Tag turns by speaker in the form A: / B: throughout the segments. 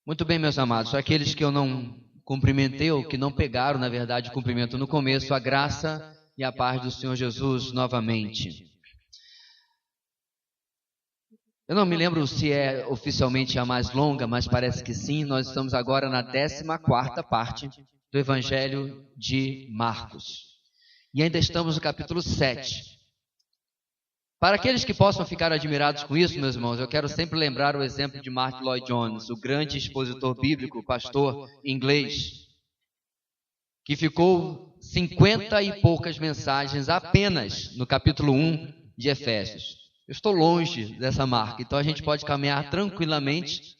A: Muito bem, meus amados, aqueles que eu não cumprimentei ou que não pegaram, na verdade, o cumprimento no começo, a graça e a paz do Senhor Jesus novamente. Eu não me lembro se é oficialmente a mais longa, mas parece que sim. Nós estamos agora na 14ª parte do Evangelho de Marcos. E ainda estamos no capítulo 7. Para aqueles que possam ficar admirados com isso, meus irmãos, eu quero sempre lembrar o exemplo de Martyn Lloyd-Jones, o grande expositor bíblico, pastor inglês, que ficou 50 e poucas mensagens apenas no capítulo 1 de Efésios. Eu estou longe dessa marca, então a gente pode caminhar tranquilamente,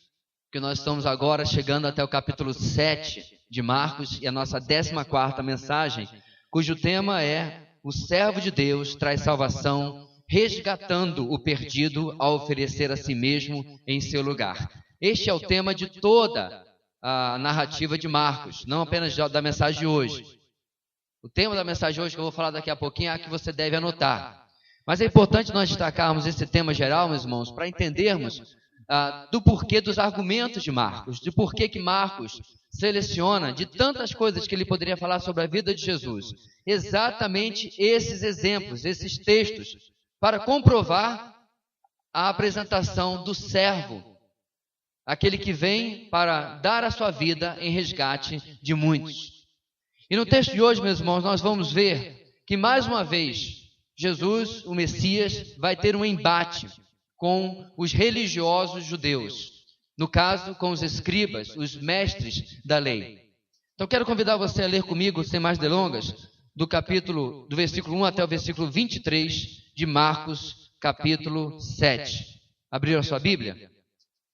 A: porque nós estamos agora chegando até o capítulo 7 de Marcos e a nossa 14ª mensagem, cujo tema é: o servo de Deus traz salvação, resgatando o perdido ao oferecer a si mesmo em seu lugar. Este é o tema de toda a narrativa de Marcos, não apenas da mensagem de hoje. O tema da mensagem de hoje, que eu vou falar daqui a pouquinho, é a que você deve anotar. Mas é importante nós destacarmos esse tema geral, meus irmãos, para entendermos do porquê dos argumentos de Marcos, de porquê que Marcos seleciona, de tantas coisas que ele poderia falar sobre a vida de Jesus, exatamente esses exemplos, esses textos, para comprovar a apresentação do servo, aquele que vem para dar a sua vida em resgate de muitos. E no texto de hoje, meus irmãos, nós vamos ver que mais uma vez Jesus, o Messias, vai ter um embate com os religiosos judeus, no caso com os escribas, os mestres da lei. Então quero convidar você a ler comigo, sem mais delongas, do versículo 1 até o versículo 23 de Marcos, capítulo 7. Abriram a sua Bíblia?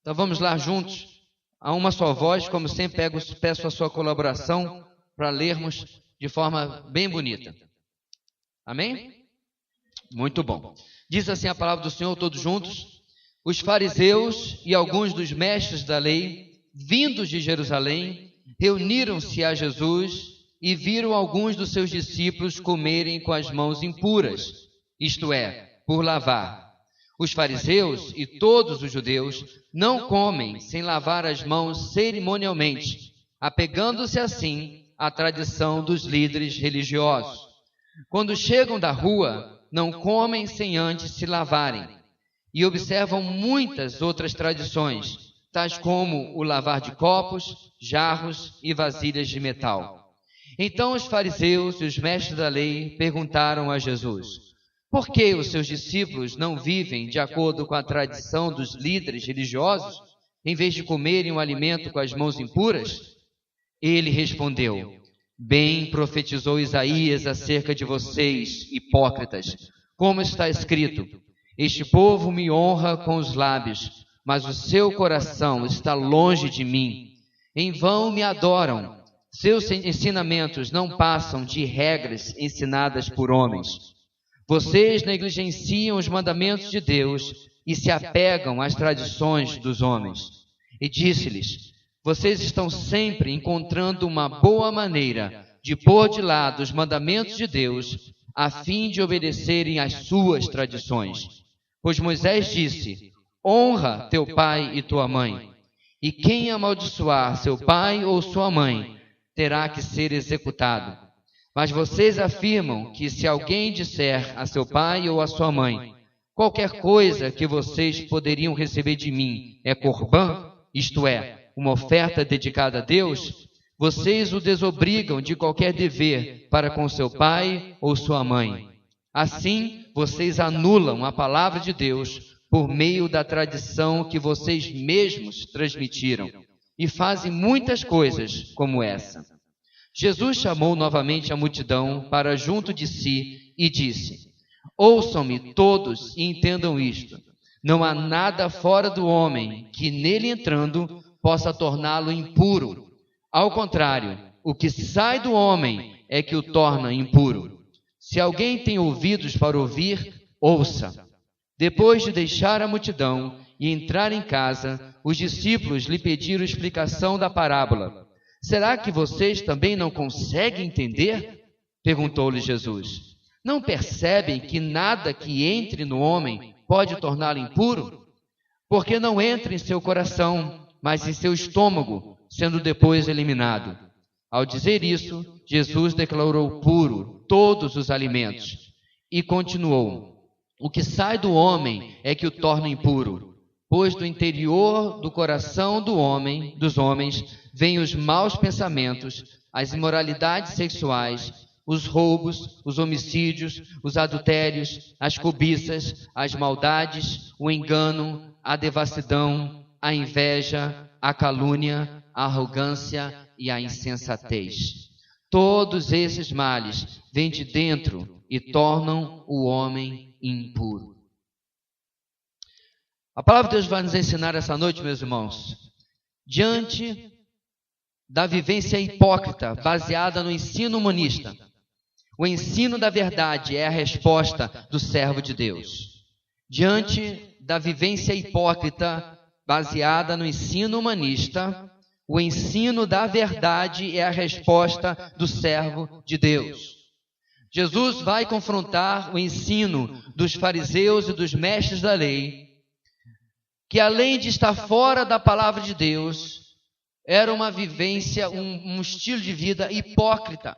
A: Então vamos lá juntos, a uma só voz, como sempre peço a sua colaboração para lermos de forma bem bonita. Amém? Muito bom. Diz assim a palavra do Senhor, todos juntos: os fariseus e alguns dos mestres da lei, vindos de Jerusalém, reuniram-se a Jesus e viram alguns dos seus discípulos comerem com as mãos impuras, isto é, por lavar. Os fariseus e todos os judeus não comem sem lavar as mãos cerimonialmente, apegando-se assim à tradição dos líderes religiosos. Quando chegam da rua, não comem sem antes se lavarem, e observam muitas outras tradições, tais como o lavar de copos, jarros e vasilhas de metal. Então os fariseus e os mestres da lei perguntaram a Jesus: por que os seus discípulos não vivem de acordo com a tradição dos líderes religiosos, em vez de comerem o alimento com as mãos impuras? Ele respondeu: bem profetizou Isaías acerca de vocês, hipócritas, como está escrito: este povo me honra com os lábios, mas o seu coração está longe de mim. Em vão me adoram. Seus ensinamentos não passam de regras ensinadas por homens. Vocês negligenciam os mandamentos de Deus e se apegam às tradições dos homens. E disse-lhes: vocês estão sempre encontrando uma boa maneira de pôr de lado os mandamentos de Deus, a fim de obedecerem às suas tradições. Pois Moisés disse: honra teu pai e tua mãe, e quem amaldiçoar seu pai ou sua mãe terá que ser executado. Mas vocês afirmam que se alguém disser a seu pai ou a sua mãe: qualquer coisa que vocês poderiam receber de mim é corbã, isto é, uma oferta dedicada a Deus, vocês o desobrigam de qualquer dever para com seu pai ou sua mãe. Assim, vocês anulam a palavra de Deus por meio da tradição que vocês mesmos transmitiram, e fazem muitas coisas como essa. Jesus chamou novamente a multidão para junto de si e disse: ouçam-me todos e entendam isto. Não há nada fora do homem que nele entrando possa torná-lo impuro. Ao contrário, o que sai do homem é que o torna impuro. Se alguém tem ouvidos para ouvir, ouça. Depois de deixar a multidão e entrar em casa, os discípulos lhe pediram explicação da parábola. Será que vocês também não conseguem entender? Perguntou-lhe Jesus. Não percebem que nada que entre no homem pode torná-lo impuro? Porque não entra em seu coração, mas em seu estômago, sendo depois eliminado. Ao dizer isso, Jesus declarou puro todos os alimentos e continuou: o que sai do homem é que o torna impuro, pois do interior do coração dos homens, vêm os maus pensamentos, as imoralidades sexuais, os roubos, os homicídios, os adultérios, as cobiças, as maldades, o engano, a devassidão, a inveja, a calúnia, a arrogância e a insensatez. Todos esses males vêm de dentro e tornam o homem impuro. A palavra de Deus vai nos ensinar essa noite, meus irmãos, diante da vivência hipócrita baseada no ensino humanista. O ensino da verdade é a resposta do servo de Deus. Diante da vivência hipócrita baseada no ensino humanista, o ensino da verdade é a resposta do servo de Deus. Jesus vai confrontar o ensino dos fariseus e dos mestres da lei, que além de estar fora da palavra de Deus, era uma vivência, um estilo de vida hipócrita,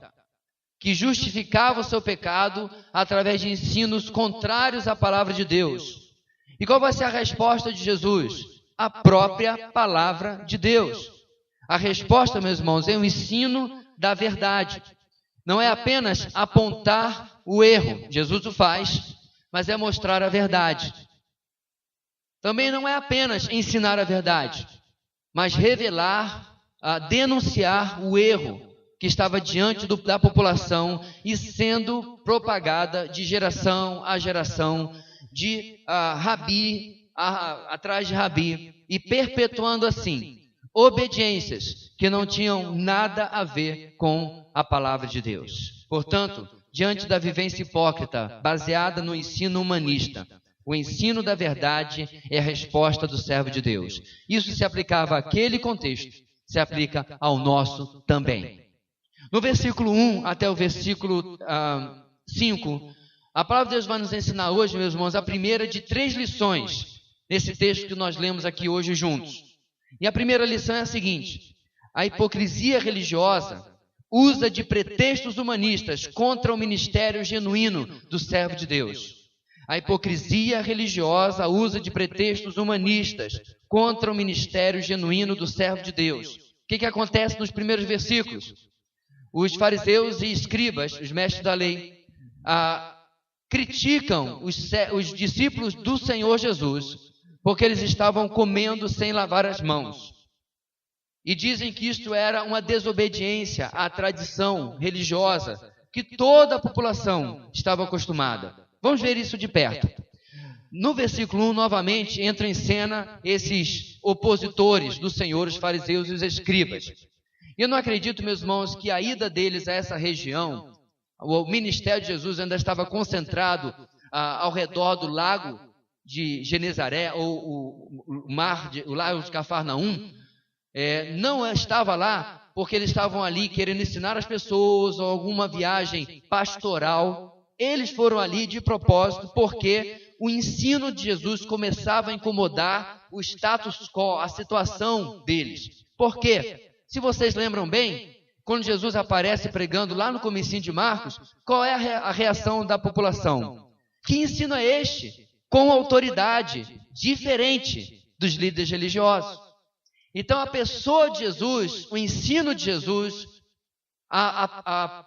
A: que justificava o seu pecado através de ensinos contrários à palavra de Deus. E qual vai ser a resposta de Jesus? A própria palavra de Deus. A resposta, meus irmãos, é o ensino da verdade. Não é apenas apontar o erro, Jesus o faz, mas é mostrar a verdade. Também não é apenas ensinar a verdade, mas revelar, denunciar o erro que estava diante da população e sendo propagada de geração a geração, de rabi atrás de rabi, e perpetuando assim obediências que não tinham nada a ver com a palavra de Deus. Portanto, diante da vivência hipócrita baseada no ensino humanista, o ensino da verdade é a resposta do servo de Deus. Isso se aplicava àquele contexto, se aplica ao nosso também. No versículo 1 até o versículo 5, a palavra de Deus vai nos ensinar hoje, meus irmãos, a primeira de 3 lições nesse texto que nós lemos aqui hoje juntos. E a primeira lição é a seguinte: a hipocrisia religiosa usa de pretextos humanistas contra o ministério genuíno do servo de Deus. A hipocrisia religiosa usa de pretextos humanistas contra o ministério genuíno do servo de Deus. O que acontece nos primeiros versículos? Os fariseus e escribas, os mestres da lei, criticam os discípulos do Senhor Jesus, porque eles estavam comendo sem lavar as mãos. E dizem que isto era uma desobediência à tradição religiosa que toda a população estava acostumada. Vamos ver isso de perto. No versículo 1, novamente, entram em cena esses opositores do Senhor, os fariseus e os escribas. E eu não acredito, meus irmãos, que a ida deles a essa região, o ministério de Jesus ainda estava concentrado ao redor do lago de Genezaré, ou o lago de Cafarnaum. Não estava lá porque eles estavam ali querendo ensinar as pessoas, ou alguma viagem pastoral. Eles foram ali de propósito porque o ensino de Jesus começava a incomodar o status quo, a situação deles. Por quê? Se vocês lembram bem, quando Jesus aparece pregando lá no comecinho de Marcos, qual é a reação da população? Que ensino é este? Com autoridade, diferente dos líderes religiosos. Então a pessoa de Jesus, o ensino de Jesus,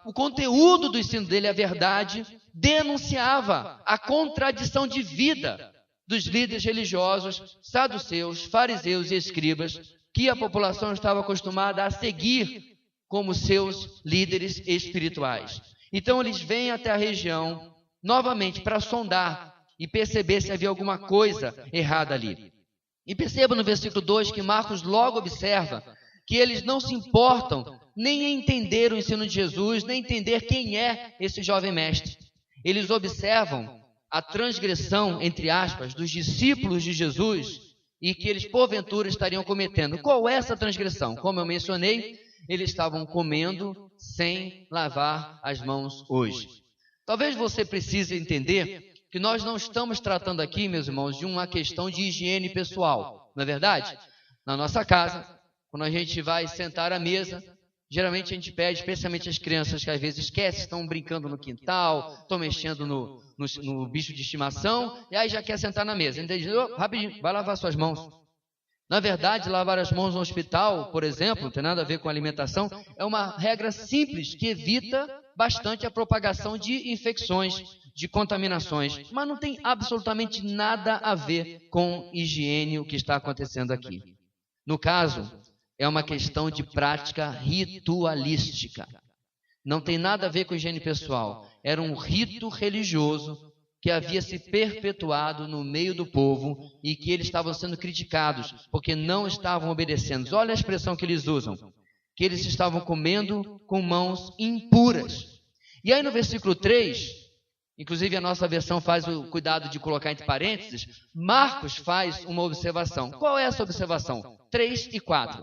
A: o conteúdo do ensino dele, a verdade, denunciava a contradição de vida dos líderes religiosos, saduceus, fariseus e escribas, que a população estava acostumada a seguir como seus líderes espirituais. Então eles vêm até a região novamente para sondar e perceber se havia alguma coisa errada ali. E perceba no versículo 2 que Marcos logo observa que eles não se importam nem em entender o ensino de Jesus, nem entender quem é esse jovem mestre. Eles observam a transgressão, entre aspas, dos discípulos de Jesus e que eles, porventura, estariam cometendo. Qual é essa transgressão? Como eu mencionei, eles estavam comendo sem lavar as mãos hoje. Talvez você precise entender que nós não estamos tratando aqui, meus irmãos, de uma questão de higiene pessoal, não é verdade? na nossa casa, quando a gente vai sentar à mesa, geralmente a gente pede, especialmente as crianças que às vezes esquecem, estão brincando no quintal, estão mexendo no bicho de estimação, e aí já quer sentar na mesa. Então, diz, rapidinho, vai lavar suas mãos. Na verdade, lavar as mãos no hospital, por exemplo, não tem nada a ver com alimentação, é uma regra simples que evita bastante a propagação de infecções, de contaminações, mas não tem absolutamente nada a ver com higiene o que está acontecendo aqui. No caso, é uma questão de prática ritualística. Não tem nada a ver com higiene pessoal. Era um rito religioso que havia se perpetuado no meio do povo e que eles estavam sendo criticados porque não estavam obedecendo. Olha a expressão que eles usam, que eles estavam comendo com mãos impuras. E aí no versículo 3, inclusive a nossa versão faz o cuidado de colocar entre parênteses, Marcos faz uma observação. Qual é essa observação? 3 e 4.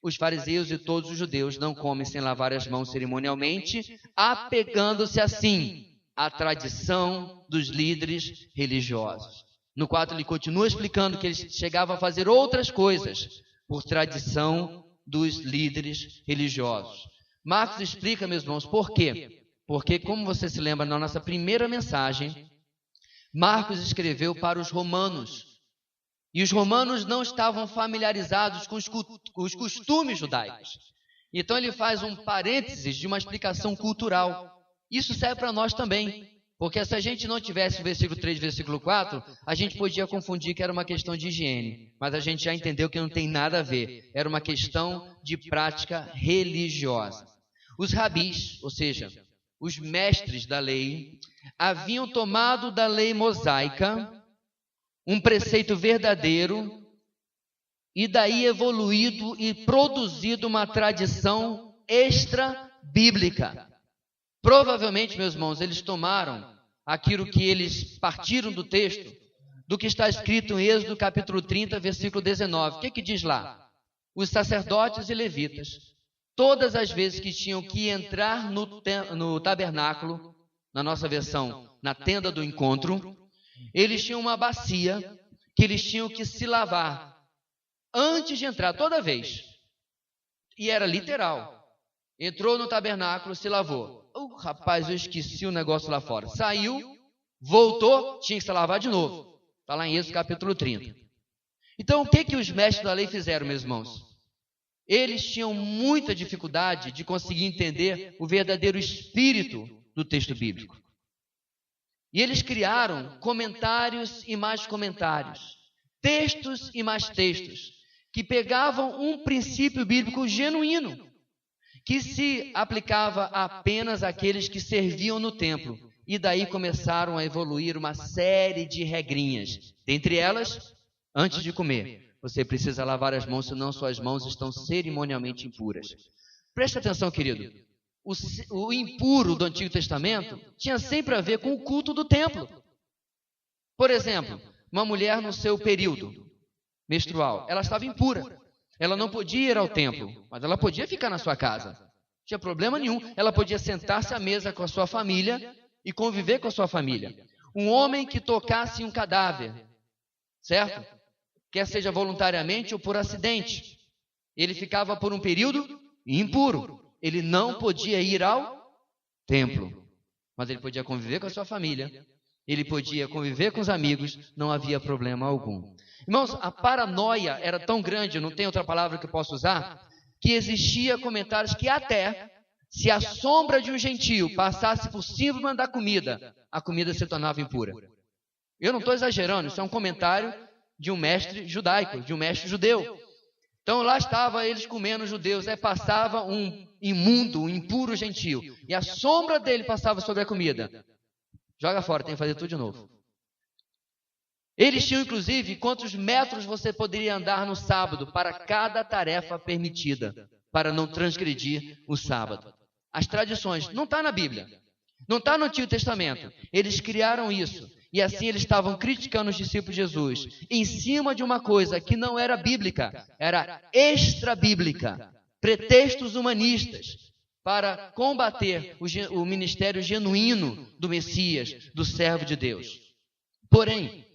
A: Os fariseus e todos os judeus não comem sem lavar as mãos cerimonialmente, apegando-se assim à tradição dos líderes religiosos. No 4 ele continua explicando que eles chegavam a fazer outras coisas por tradição dos líderes religiosos. Marcos explica, meus irmãos, por quê? Porque, como você se lembra, na nossa primeira mensagem, Marcos escreveu para os romanos. E os romanos não estavam familiarizados com os costumes judaicos. Então ele faz um parênteses de uma explicação cultural. Isso serve para nós também. Porque se a gente não tivesse o versículo 3 e o versículo 4, a gente podia confundir que era uma questão de higiene. Mas a gente já entendeu que não tem nada a ver. Era uma questão de prática religiosa. Os rabis, ou seja, os mestres da lei, haviam tomado da lei mosaica um preceito verdadeiro e daí evoluído e produzido uma tradição extra-bíblica. Provavelmente, meus irmãos, eles tomaram aquilo que eles partiram do texto, do que está escrito em Êxodo capítulo 30, versículo 19. O que diz lá? Os sacerdotes e levitas, todas as vezes que tinham que entrar no tabernáculo, na nossa versão, na tenda do encontro, eles tinham uma bacia que eles tinham que se lavar antes de entrar, toda vez. E era literal. Entrou no tabernáculo, se lavou. Rapaz, eu esqueci o negócio lá fora. Saiu, voltou, tinha que se lavar de novo. Está lá em Êxodo capítulo 30. Então, o que os mestres da lei fizeram, meus irmãos? Eles tinham muita dificuldade de conseguir entender o verdadeiro espírito do texto bíblico. E eles criaram comentários e mais comentários, textos e mais textos, que pegavam um princípio bíblico genuíno, que se aplicava apenas àqueles que serviam no templo. E daí começaram a evoluir uma série de regrinhas. Dentre elas, antes de comer, você precisa lavar as mãos, senão suas mãos estão cerimonialmente impuras. Preste atenção, querido. O impuro do Antigo Testamento tinha sempre a ver com o culto do templo. Por exemplo, uma mulher no seu período menstrual, ela estava impura. Ela não podia ir ao templo, mas ela podia ficar na sua casa. Não tinha problema nenhum. Ela podia sentar-se à mesa com a sua família e conviver com a sua família. Um homem que tocasse um cadáver, certo? Quer seja voluntariamente ou por acidente, ele ficava por um período impuro. Ele não podia ir ao templo, mas ele podia conviver com a sua família, ele podia conviver com os amigos, não havia problema algum. Irmãos, a paranoia era tão grande, não tem outra palavra que eu possa usar, que existia comentários que até, se a sombra de um gentio passasse por cima da comida, a comida se tornava impura. Eu não estou exagerando, isso é um comentário de um mestre judaico, de um mestre judeu. Então lá estava eles comendo judeus, aí passava um imundo, um impuro gentio, e a sombra dele passava sobre a comida. Joga fora, tem que fazer tudo de novo. Eles tinham inclusive quantos metros você poderia andar no sábado para cada tarefa permitida, para não transgredir o sábado. As tradições, não está na Bíblia, não está no Antigo Testamento, eles criaram isso. E assim eles estavam criticando os discípulos de Jesus em cima de uma coisa que não era bíblica, era extra-bíblica, pretextos humanistas para combater o ministério genuíno do Messias, do servo de Deus. Porém,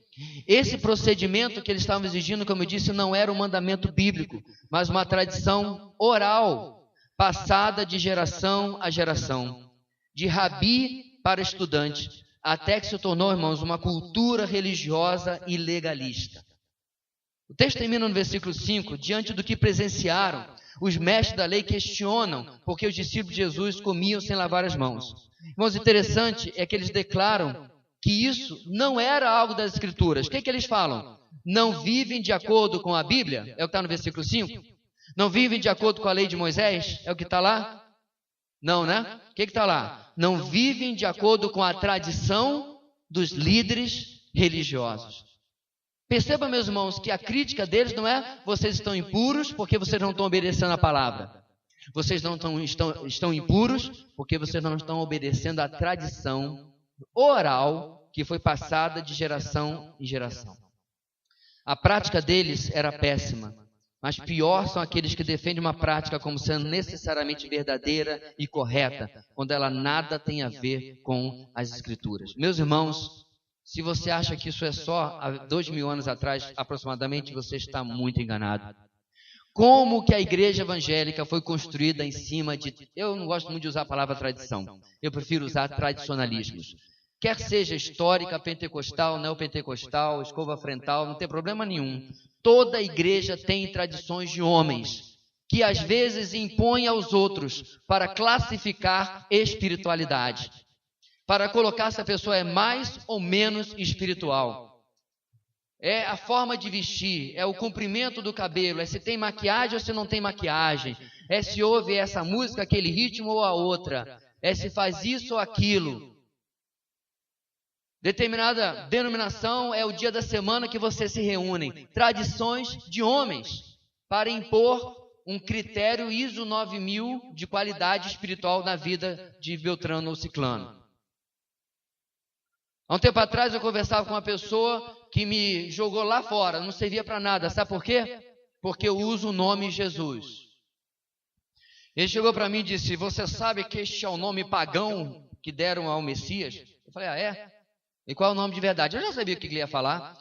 A: Esse procedimento que eles estavam exigindo, como eu disse, não era um mandamento bíblico, mas uma tradição oral, passada de geração a geração, de rabi para estudante, até que se tornou, irmãos, uma cultura religiosa e legalista. O texto termina no versículo 5, diante do que presenciaram, os mestres da lei questionam porque os discípulos de Jesus comiam sem lavar as mãos. Irmãos, interessante é que eles declaram que isso não era algo das Escrituras. O que eles falam? Não vivem de acordo com a Bíblia? É o que está no versículo 5? Não vivem de acordo com a lei de Moisés? É o que está lá? Não, né? O que está lá? Não vivem de acordo com a tradição dos líderes religiosos. Perceba, meus irmãos, que a crítica deles não é vocês estão impuros porque vocês não estão obedecendo a palavra. Vocês não estão impuros porque vocês não estão obedecendo a tradição oral que foi passada de geração em geração. A prática deles era péssima, mas pior são aqueles que defendem uma prática como sendo necessariamente verdadeira e correta, quando ela nada tem a ver com as Escrituras. Meus irmãos, se você acha que isso é só há 2000 anos atrás, aproximadamente, você está muito enganado. Como que a igreja evangélica foi construída em cima de... Eu não gosto muito de usar a palavra tradição. Eu prefiro usar tradicionalismos. Quer seja histórica, pentecostal, neopentecostal, escova frontal, não tem problema nenhum. Toda igreja tem tradições de homens, que às vezes impõem aos outros para classificar espiritualidade, para colocar se a pessoa é mais ou menos espiritual. É a forma de vestir, é o comprimento do cabelo, é se tem maquiagem ou se não tem maquiagem, é se ouve essa música, aquele ritmo ou a outra, é se faz isso ou aquilo. Determinada denominação é o dia da semana que vocês se reúnem. Tradições de homens para impor um critério ISO 9000 de qualidade espiritual na vida de Beltrano ou Ciclano. Há um tempo atrás eu conversava com uma pessoa que me jogou lá fora, não servia para nada. Sabe por quê? Porque eu uso o nome Jesus. Ele chegou para mim e disse, você sabe que este é o nome pagão que deram ao Messias? Eu falei, ah, é? E qual é o nome de verdade? Eu já sabia o que ele ia falar.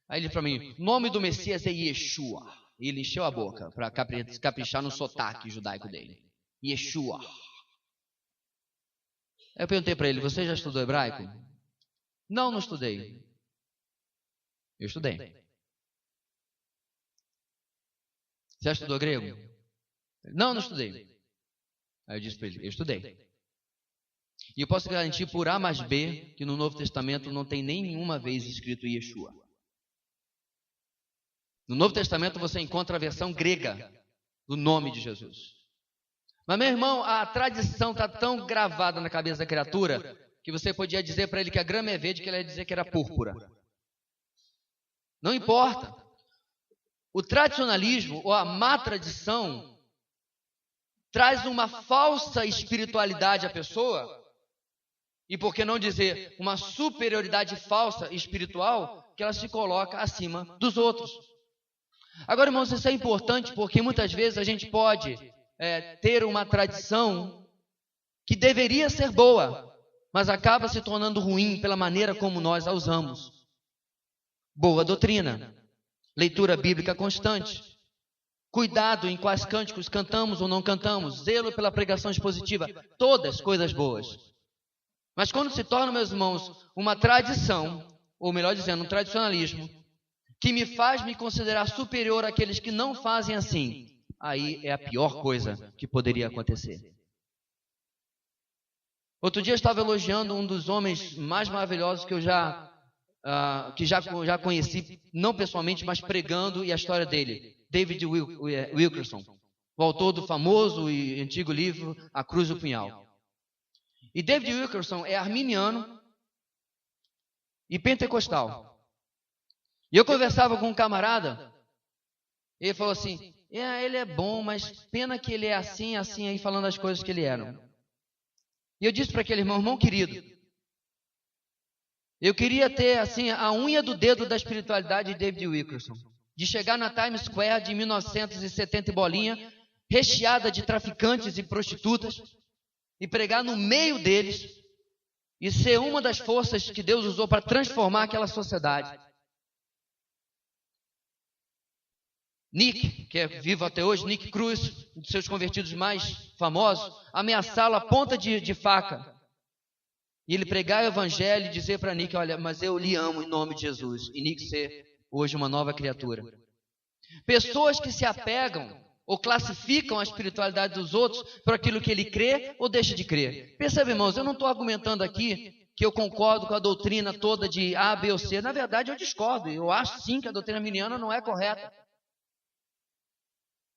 A: Aí ele disse para mim, o nome do Messias é Yeshua. E ele encheu a boca para caprichar no sotaque judaico dele. Yeshua. Aí eu perguntei para ele, você já estudou hebraico? Não, não estudei. Eu estudei. Você já estudou grego? Não, não estudei. Aí eu disse para ele, eu estudei. E eu posso garantir por A mais B que no Novo Testamento não tem nenhuma vez escrito Yeshua. No Novo Testamento você encontra a versão grega do nome de Jesus. Mas, meu irmão, a tradição está tão gravada na cabeça da criatura que você podia dizer para ele que a grama é verde, que ele ia dizer que era púrpura. Não importa. O tradicionalismo ou a má tradição traz uma falsa espiritualidade à pessoa, e por que não dizer uma superioridade falsa espiritual, que ela se coloca acima dos outros. Agora, irmãos, isso é importante porque muitas vezes a gente pode ter uma tradição que deveria ser boa, mas acaba se tornando ruim pela maneira como nós a usamos. Boa doutrina, leitura bíblica constante, cuidado em quais cânticos cantamos ou não cantamos, zelo pela pregação expositiva, todas coisas boas. Mas quando se torna, meus irmãos, uma tradição, ou melhor dizendo, um tradicionalismo, que me faz me considerar superior àqueles que não fazem assim, aí é a pior coisa que poderia acontecer. Outro dia eu estava elogiando um dos homens mais maravilhosos que eu já conheci, não pessoalmente, mas pregando, e a história dele, David Wilkerson, o autor do famoso e antigo livro A Cruz e o Punhal. E David Wilkerson é arminiano e pentecostal. E eu conversava com um camarada, ele falou assim, ele é bom, mas pena que ele é assim, assim, aí falando as coisas que ele era. E eu disse para aquele irmão querido, eu queria ter assim a unha do dedo da espiritualidade de David Wilkerson, de chegar na Times Square de 1970 e bolinha, recheada de traficantes e prostitutas, e pregar no meio deles, e ser uma das forças que Deus usou para transformar aquela sociedade. Nick, que é vivo até hoje, Nick Cruz, um dos seus convertidos mais famosos, ameaçá-lo a ponta de faca. E ele pregar o evangelho e dizer para Nick, olha, mas eu lhe amo em nome de Jesus. E Nick ser hoje uma nova criatura. Pessoas que se apegam ou classificam a espiritualidade dos outros por aquilo que ele crê ou deixa de crer. Percebe, irmãos, eu não estou argumentando aqui que eu concordo com a doutrina toda de A, B ou C. Na verdade, eu discordo. Eu acho sim que a doutrina arminiana não é correta.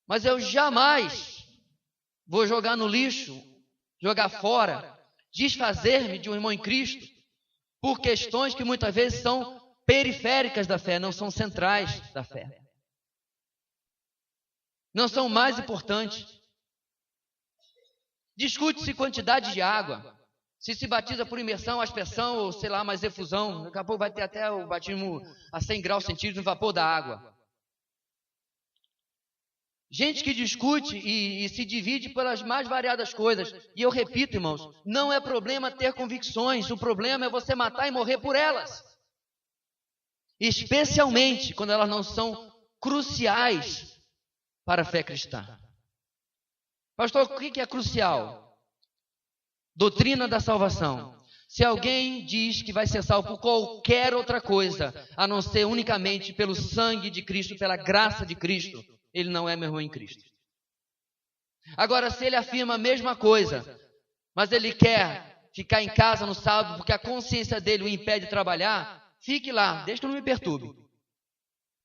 A: Mas eu jamais vou jogar no lixo, jogar fora, desfazer-me de um irmão em Cristo por questões que muitas vezes são periféricas da fé, não são centrais da fé. Não são mais importantes. Discute-se quantidade de água. Se batiza por imersão, aspersão ou sei lá, mais efusão. Daqui a pouco vai ter até o batismo a 100 graus centígrados no vapor da água. Gente que discute e se divide pelas mais variadas coisas. E eu repito, irmãos, não é problema ter convicções. O problema é você matar e morrer por elas. Especialmente quando elas não são cruciais para a fé cristã. Pastor, o que é crucial? Doutrina da salvação. Se alguém diz que vai ser salvo por qualquer outra coisa, a não ser unicamente pelo sangue de Cristo, pela graça de Cristo, ele não é meu irmão em Cristo. Agora, se ele afirma a mesma coisa, mas ele quer ficar em casa no sábado porque a consciência dele o impede de trabalhar, fique lá, desde que não me perturbe.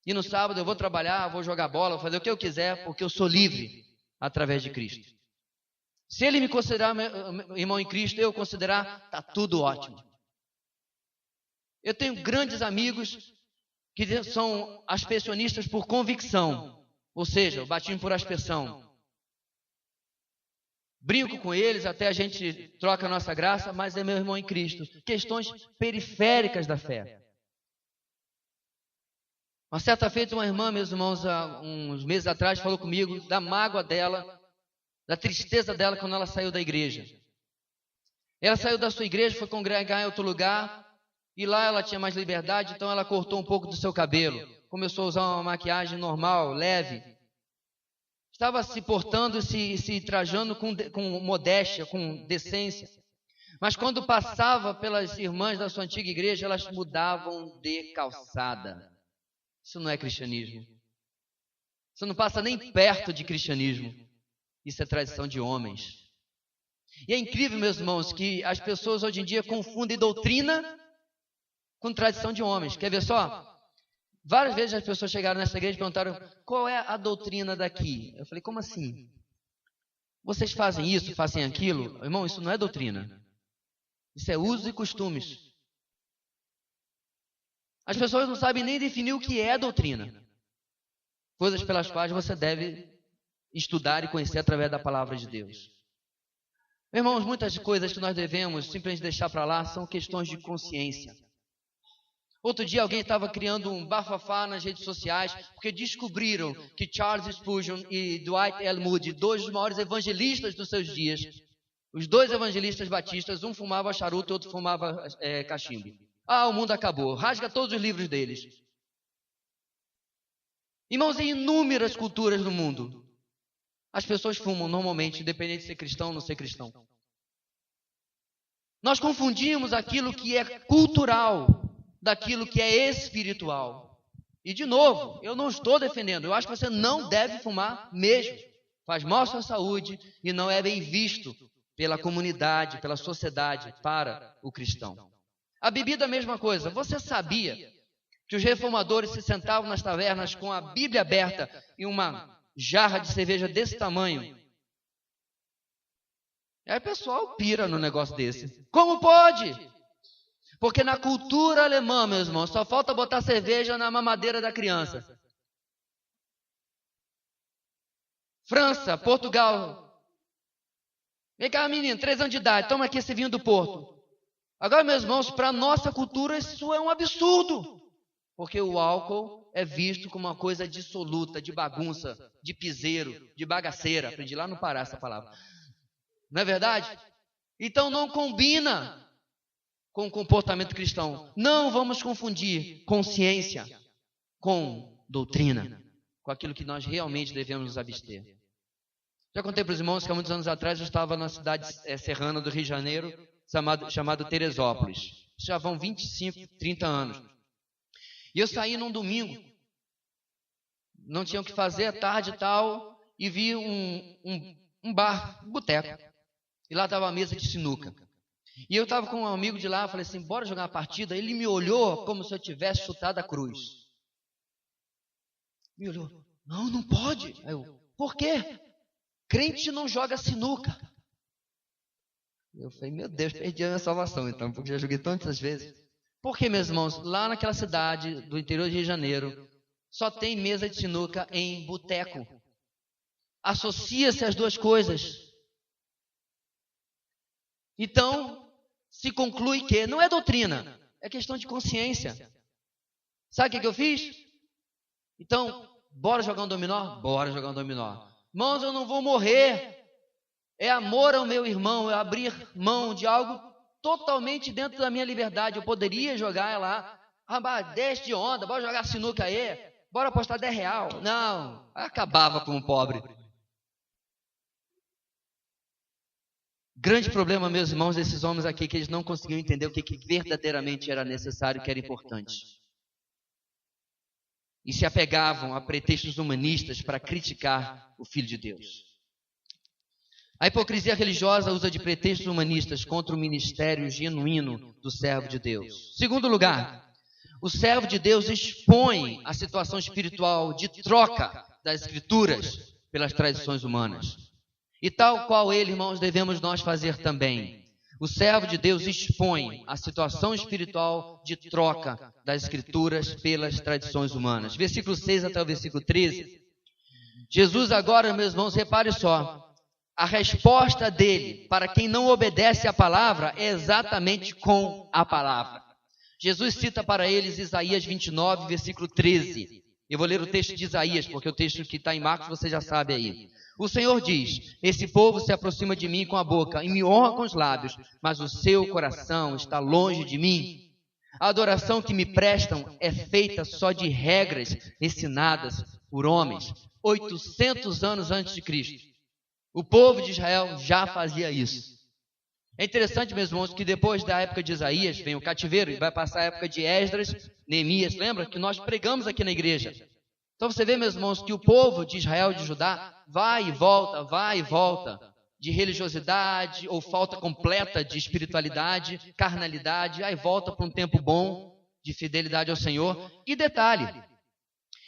A: E no sábado eu vou trabalhar, vou jogar bola, vou fazer o que eu quiser, porque eu sou livre através de Cristo. Se ele me considerar irmão em Cristo, eu considerar, está tudo ótimo. Eu tenho grandes amigos que são aspersionistas por convicção, ou seja, o batismo por aspersão. Brinco com eles, até a gente troca a nossa graça, mas é meu irmão em Cristo. Questões periféricas da fé. Uma certa feita, uma irmã, meus irmãos, há uns meses atrás, falou comigo da mágoa dela, da tristeza dela quando ela saiu da igreja. Ela saiu da sua igreja, foi congregar em outro lugar, e lá ela tinha mais liberdade, então ela cortou um pouco do seu cabelo. Começou a usar uma maquiagem normal, leve. Estava se portando, se trajando com modéstia, com decência. Mas quando passava pelas irmãs da sua antiga igreja, elas mudavam de calçada. Isso não é cristianismo. Isso não passa nem perto de cristianismo. Isso é tradição de homens. E é incrível, meus irmãos, que as pessoas hoje em dia confundem doutrina com tradição de homens. Quer ver só? Várias vezes as pessoas chegaram nessa igreja e perguntaram: qual é a doutrina daqui? Eu falei: como assim? Vocês fazem isso, fazem aquilo? Irmão, isso não é doutrina. Isso é usos e costumes. As pessoas não sabem nem definir o que é doutrina. Coisas pelas quais você deve estudar e conhecer através da palavra de Deus. Irmãos, muitas coisas que nós devemos simplesmente deixar para lá são questões de consciência. Outro dia alguém estava criando um bafafá nas redes sociais porque descobriram que Charles Spurgeon e Dwight L. Moody, dois dos maiores evangelistas dos seus dias, os dois evangelistas batistas, um fumava charuto e outro fumava cachimbo. Ah, o mundo acabou. Rasga todos os livros deles. Irmãos, em inúmeras culturas do mundo, as pessoas fumam normalmente, independente de ser cristão ou não ser cristão. Nós confundimos aquilo que é cultural daquilo que é espiritual. E de novo, eu não estou defendendo, eu acho que você não deve fumar mesmo. Faz mal à sua saúde e não é bem visto pela comunidade, pela sociedade, para o cristão. A bebida é a mesma coisa. Você sabia que os reformadores se sentavam nas tavernas com a Bíblia aberta e uma jarra de cerveja desse tamanho? Aí o pessoal pira no negócio desse. Como pode? Porque na cultura alemã, meus irmãos, só falta botar cerveja na mamadeira da criança. França, Portugal. Vem cá, menino, 3 anos de idade, toma aqui esse vinho do Porto. Agora, meus irmãos, para a nossa cultura isso é um absurdo. Porque o álcool é visto como uma coisa dissoluta, de bagunça, de piseiro, de bagaceira. Aprendi lá no Pará essa palavra. Não é verdade? Então não combina com o comportamento cristão. Não vamos confundir consciência com doutrina. com aquilo que nós realmente devemos nos abster. Já contei para os irmãos que há muitos anos atrás eu estava na cidade serrana do Rio de Janeiro, chamado Teresópolis. Já vão 25, 30 anos. E eu saí num domingo, não tinha o que fazer, tarde e tal, e vi um bar, um boteco. E lá estava a mesa de sinuca. E eu estava com um amigo de lá, falei assim, bora jogar uma partida. Ele me olhou como se eu tivesse chutado a cruz. Me olhou, não pode. Aí eu, por quê? Crente não joga sinuca. Eu falei, meu Deus, perdi a minha salvação então, porque já joguei tantas vezes. Por quê, meus irmãos? Lá naquela cidade do interior do Rio de Janeiro, só tem mesa de sinuca em boteco. Associa-se as duas coisas. Então, se conclui que não é doutrina, é questão de consciência. Sabe o que eu fiz? Então, bora jogar um dominó? Bora jogar um dominó. Irmãos, eu não vou morrer. É amor ao meu irmão, é abrir mão de algo totalmente dentro da minha liberdade. Eu poderia jogar lá, rapaz, 10 de onda, bora jogar sinuca aí, bora apostar 10 real. Não, acabava como pobre. Grande problema, meus irmãos, desses homens aqui, que eles não conseguiam entender o que verdadeiramente era necessário, que era importante. E se apegavam a pretextos humanistas para criticar o Filho de Deus. A hipocrisia religiosa usa de pretextos humanistas contra o ministério genuíno do servo de Deus. Segundo lugar, o servo de Deus expõe a situação espiritual de troca das Escrituras pelas tradições humanas. E tal qual ele, irmãos, devemos nós fazer também. O servo de Deus expõe a situação espiritual de troca das Escrituras pelas tradições humanas. Versículo 6 até o versículo 13. Jesus agora, meus irmãos, repare só. A resposta dele para quem não obedece à palavra é exatamente com a palavra. Jesus cita para eles Isaías 29, versículo 13. Eu vou ler o texto de Isaías, porque o texto que está em Marcos você já sabe aí. O Senhor diz, esse povo se aproxima de mim com a boca e me honra com os lábios, mas o seu coração está longe de mim. A adoração que me prestam é feita só de regras ensinadas por homens, 800 anos antes de Cristo. O povo de Israel já fazia isso. É interessante, meus irmãos, que depois da época de Isaías, vem o cativeiro, e vai passar a época de Esdras, Neemias, lembra que nós pregamos aqui na igreja. Então você vê, meus irmãos, que o povo de Israel e de Judá vai e volta, de religiosidade ou falta completa de espiritualidade, carnalidade, aí volta para um tempo bom de fidelidade ao Senhor. E detalhe,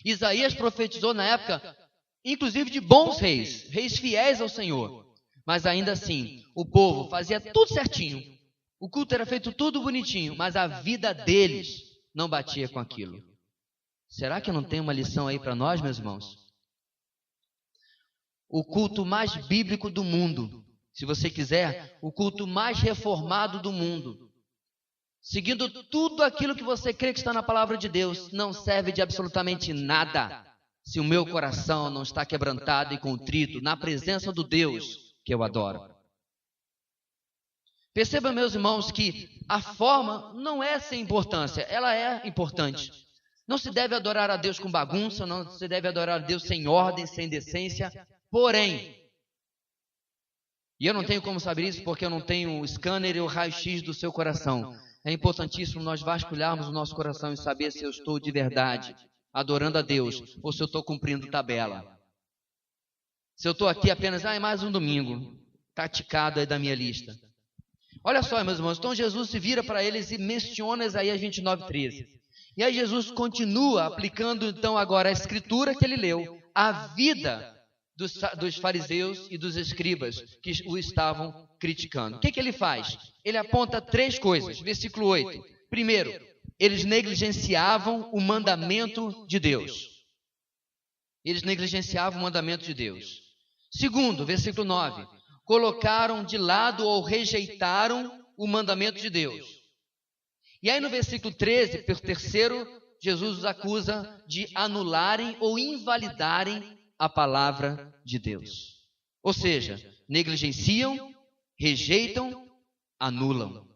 A: Isaías profetizou na época, inclusive de bons reis, reis fiéis ao Senhor. Mas ainda assim, o povo fazia tudo certinho. O culto era feito tudo bonitinho, mas a vida deles não batia com aquilo. Será que não tem uma lição aí para nós, meus irmãos? O culto mais bíblico do mundo, se você quiser, o culto mais reformado do mundo, seguindo tudo aquilo que você crê que está na palavra de Deus, não serve de absolutamente nada se o meu coração não está quebrantado e contrito na presença do Deus que eu adoro. Perceba, meus irmãos, que a forma não é sem importância, ela é importante. Não se deve adorar a Deus com bagunça, não se deve adorar a Deus sem ordem, sem decência, porém, e eu não tenho como saber isso porque eu não tenho o scanner e o raio-x do seu coração. É importantíssimo nós vasculharmos o nosso coração e saber se eu estou de verdade adorando a Deus ou se eu estou cumprindo tabela. Se eu estou aqui apenas, é mais um domingo, está ticado aí da minha lista. Olha só, meus irmãos, então Jesus se vira para eles e menciona Isaías 29:13. E aí Jesus continua aplicando então agora a escritura que ele leu, à vida dos fariseus e dos escribas que o estavam criticando. O que ele faz? Ele aponta 3 coisas. Versículo 8. Primeiro, eles negligenciavam o mandamento de Deus. Eles negligenciavam o mandamento de Deus. Segundo, versículo 9. Colocaram de lado ou rejeitaram o mandamento de Deus. E aí no versículo 13, terceiro, Jesus os acusa de anularem ou invalidarem a palavra de Deus. Ou seja, negligenciam, rejeitam, anulam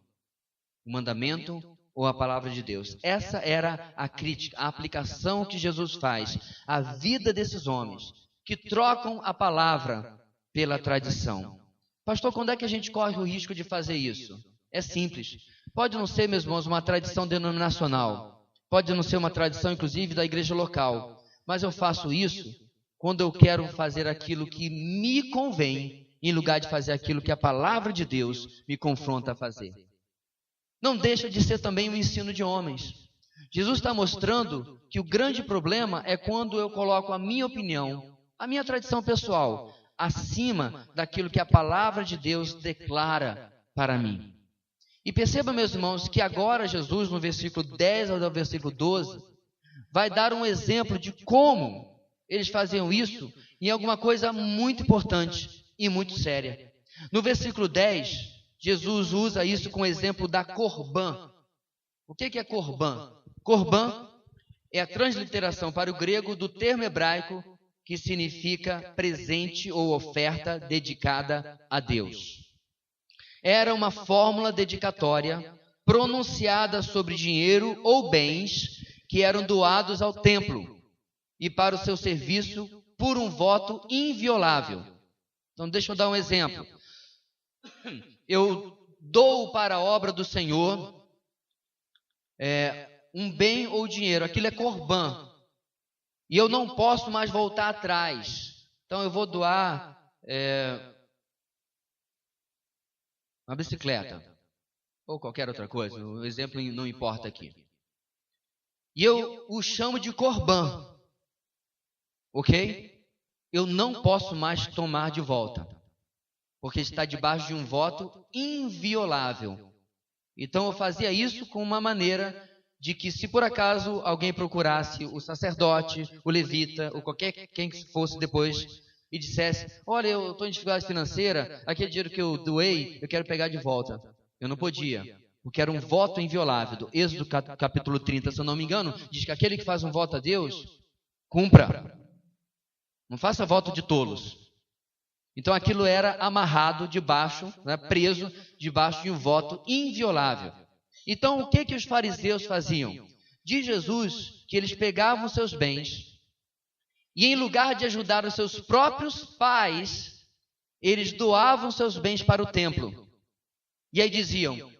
A: o mandamento ou a palavra de Deus. Essa era a crítica, a aplicação que Jesus faz à vida desses homens, que trocam a palavra pela tradição. Pastor, quando é que a gente corre o risco de fazer isso? É simples. Pode não ser, meus irmãos, uma tradição denominacional. Pode não ser uma tradição, inclusive, da igreja local. Mas eu faço isso quando eu quero fazer aquilo que me convém, em lugar de fazer aquilo que a palavra de Deus me confronta a fazer. Não deixa de ser também um ensino de homens. Jesus está mostrando que o grande problema é quando eu coloco a minha opinião, a minha tradição pessoal, acima daquilo que a palavra de Deus declara para mim. E perceba, meus irmãos, que agora Jesus, no versículo 10 ao versículo 12, vai dar um exemplo de como eles faziam isso em alguma coisa muito importante e muito séria. No versículo 10, Jesus usa isso com o exemplo da corbã. O que é corbã? Corbã é a transliteração para o grego do termo hebraico que significa presente ou oferta dedicada a Deus. Era uma fórmula dedicatória pronunciada sobre dinheiro ou bens que eram doados ao templo e para o seu serviço por um voto inviolável. Então, deixa eu dar um exemplo. Eu dou para a obra do Senhor um bem ou dinheiro, aquilo é corbã, e eu não posso mais voltar atrás. Então eu vou doar uma bicicleta, ou qualquer outra coisa, o exemplo não importa aqui. E eu o chamo de corbã, ok? Eu não posso mais tomar de volta, porque está debaixo de um voto inviolável. Então eu fazia isso com uma maneira de que, se por acaso alguém procurasse o sacerdote, o levita, ou quem que fosse depois, e dissesse: olha, eu estou em dificuldade financeira, aquele dinheiro que eu doei, eu quero pegar de volta. Eu não podia, porque era um voto inviolável. Êxodo capítulo 30, se eu não me engano, diz que aquele que faz um voto a Deus, cumpra. Não faça voto de tolos. Então aquilo era amarrado debaixo, preso debaixo de um voto inviolável. Então o que os fariseus faziam? Diz Jesus que eles pegavam seus bens e, em lugar de ajudar os seus próprios pais, eles doavam seus bens para o templo. E aí diziam: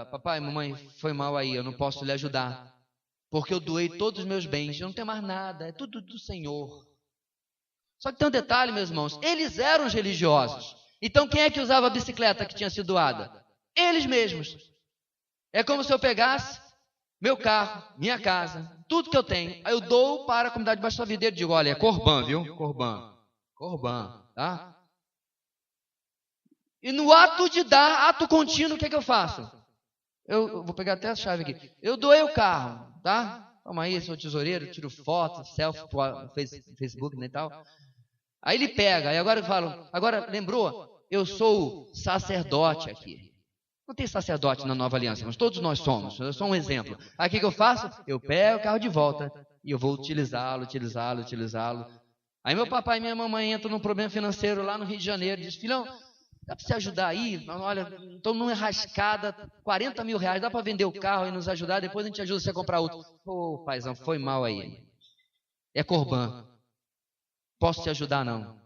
A: papai, mamãe, foi mal aí, eu não posso lhe ajudar, porque eu doei todos os meus bens, eu não tenho mais nada, é tudo do Senhor. Só que tem um detalhe, meus irmãos, eles eram os religiosos. Então quem é que usava a bicicleta que tinha sido doada? Eles mesmos. É como se eu pegasse meu carro, minha casa, tudo que eu tenho, aí eu dou para a comunidade de Baixo Videiro e digo: olha, é corbã, viu? Corbã, tá? E no ato de dar, ato contínuo, o que é que eu faço? Eu vou pegar até a chave aqui. Eu doei o carro, tá? Toma aí, sou tesoureiro, tiro foto, selfie no Facebook e tal. Aí ele pega, e agora eu falo: agora lembrou? Eu sou sacerdote aqui. Não tem sacerdote na Nova Aliança, mas todos nós somos. Eu sou um exemplo. Aí o que eu faço? Eu pego o carro de volta e eu vou utilizá-lo. Aí meu papai e minha mamãe entram num problema financeiro lá no Rio de Janeiro. Diz: filhão, dá para você ajudar aí? Olha, estou numa rascada, 40 mil reais, dá para vender o carro e nos ajudar? Depois a gente ajuda você a comprar outro. Ô, paizão, foi mal aí. É corbã. Posso te ajudar, não?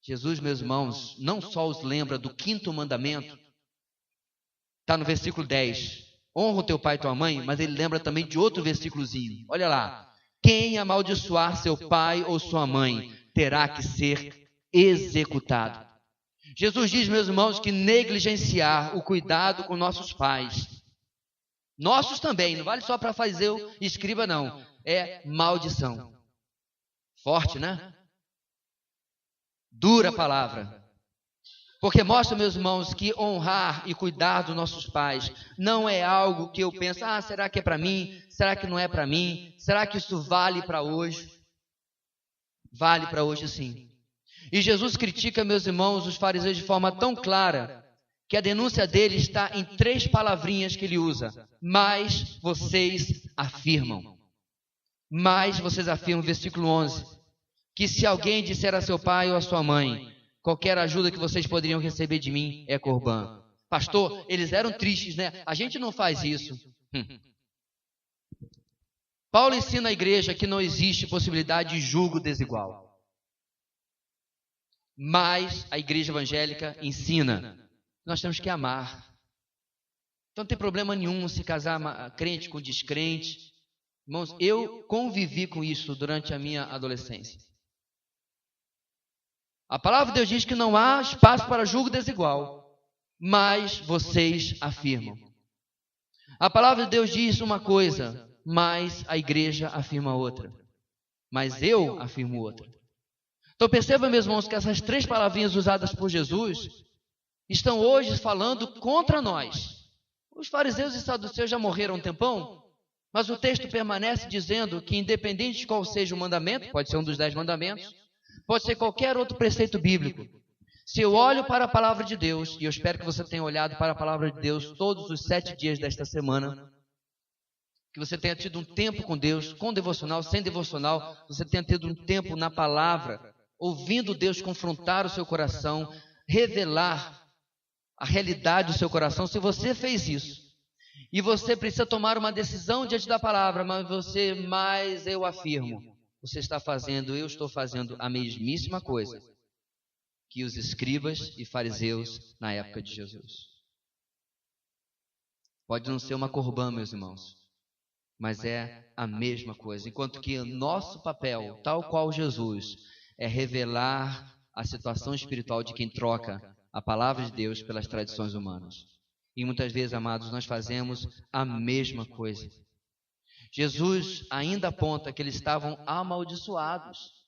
A: Jesus, meus irmãos, não só os lembra do 5º mandamento, está no versículo 10, honra o teu pai e tua mãe, mas ele lembra também de outro versículozinho. Olha lá: quem amaldiçoar seu pai ou sua mãe terá que ser executado. Jesus diz, meus irmãos, que negligenciar o cuidado com nossos pais, nossos também, não vale só para fariseu e escriba, não, é maldição. Forte, né? Dura palavra. Porque mostra, meus irmãos, que honrar e cuidar dos nossos pais não é algo que eu penso: será que é para mim? Será que não é para mim? Será que isso vale para hoje? Vale para hoje, sim. E Jesus critica, meus irmãos, os fariseus de forma tão clara que a denúncia dele está em 3 palavrinhas que ele usa: mas vocês afirmam. Mas vocês afirmam, versículo 11, que se alguém disser a seu pai ou a sua mãe: qualquer ajuda que vocês poderiam receber de mim é corbã. Pastor, eles eram tristes, né? A gente não faz isso. Paulo ensina a igreja que não existe possibilidade de julgo desigual. Mas a igreja evangélica ensina que nós temos que amar. Então não tem problema nenhum se casar crente com descrente. Irmãos, eu convivi com isso durante a minha adolescência. A palavra de Deus diz que não há espaço para julgo desigual, mas vocês afirmam. A palavra de Deus diz uma coisa, mas a igreja afirma outra. Mas eu afirmo outra. Então perceba, meus irmãos, que essas três palavrinhas usadas por Jesus estão hoje falando contra nós. Os fariseus e saduceus já morreram há um tempão, mas o texto permanece dizendo que independente de qual seja o mandamento, pode ser um dos 10 mandamentos, pode ser qualquer outro preceito bíblico. Se eu olho para a palavra de Deus, e eu espero que você tenha olhado para a palavra de Deus todos os 7 dias desta semana, que você tenha tido um tempo com Deus, com devocional, sem devocional, você tenha tido um tempo na palavra, ouvindo Deus confrontar o seu coração, revelar a realidade do seu coração. Se você fez isso, e você precisa tomar uma decisão diante da palavra, mas eu afirmo, você está fazendo, eu estou fazendo a mesmíssima coisa que os escribas e fariseus na época de Jesus. Pode não ser uma corbã, meus irmãos, mas é a mesma coisa. Enquanto que o nosso papel, tal qual Jesus, é revelar a situação espiritual de quem troca a palavra de Deus pelas tradições humanas. E muitas vezes, amados, nós fazemos a mesma coisa. Jesus ainda aponta que eles estavam amaldiçoados,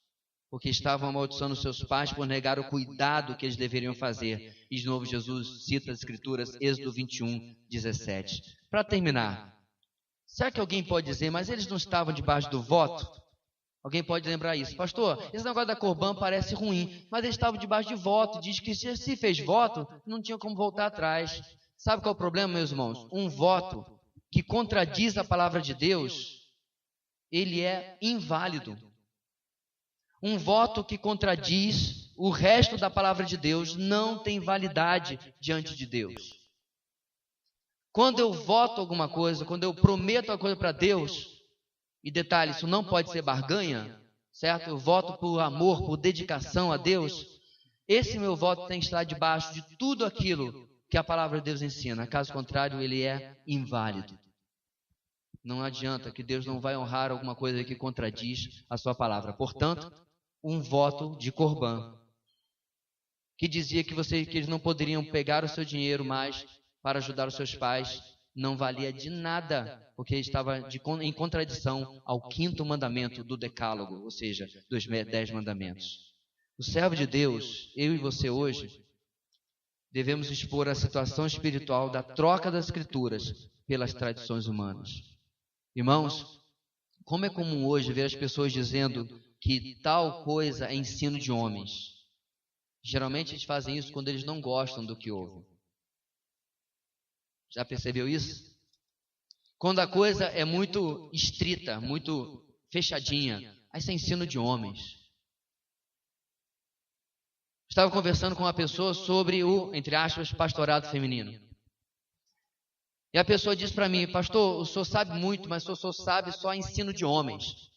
A: porque estavam amaldiçoando seus pais por negar o cuidado que eles deveriam fazer. E de novo Jesus cita as Escrituras, Êxodo 21, 17. Para terminar, será que alguém pode dizer, mas eles não estavam debaixo do voto? Alguém pode lembrar isso? Pastor, esse negócio da corbã parece ruim, mas eles estavam debaixo de voto. Diz que se fez voto, não tinha como voltar atrás. Sabe qual é o problema, meus irmãos? Um voto que contradiz a palavra de Deus, ele é inválido. Um voto que contradiz o resto da palavra de Deus não tem validade diante de Deus. Quando eu voto alguma coisa, quando eu prometo alguma coisa para Deus, e detalhe, isso não pode ser barganha, certo? Eu voto por amor, por dedicação a Deus. Esse meu voto tem que estar debaixo de tudo aquilo que a palavra de Deus ensina. Caso contrário, ele é inválido. Não adianta, que Deus não vai honrar alguma coisa que contradiz a sua palavra. Portanto, um voto de corbã, que dizia que eles não poderiam pegar o seu dinheiro mais para ajudar os seus pais, não valia de nada, porque estava em contradição ao 5º mandamento do Decálogo, ou seja, dos 10 mandamentos. O servo de Deus, eu e você hoje, devemos expor a situação espiritual da troca das Escrituras pelas tradições humanas. Irmãos, como é comum hoje ver as pessoas dizendo que tal coisa é ensino de homens. Geralmente eles fazem isso quando eles não gostam do que ouvem. Já percebeu isso? Quando a coisa é muito estrita, muito fechadinha, aí isso é ensino de homens. Estava conversando com uma pessoa sobre o, entre aspas, pastorado feminino. E a pessoa disse para mim, pastor, o senhor sabe muito, mas o senhor sabe só ensino de homens.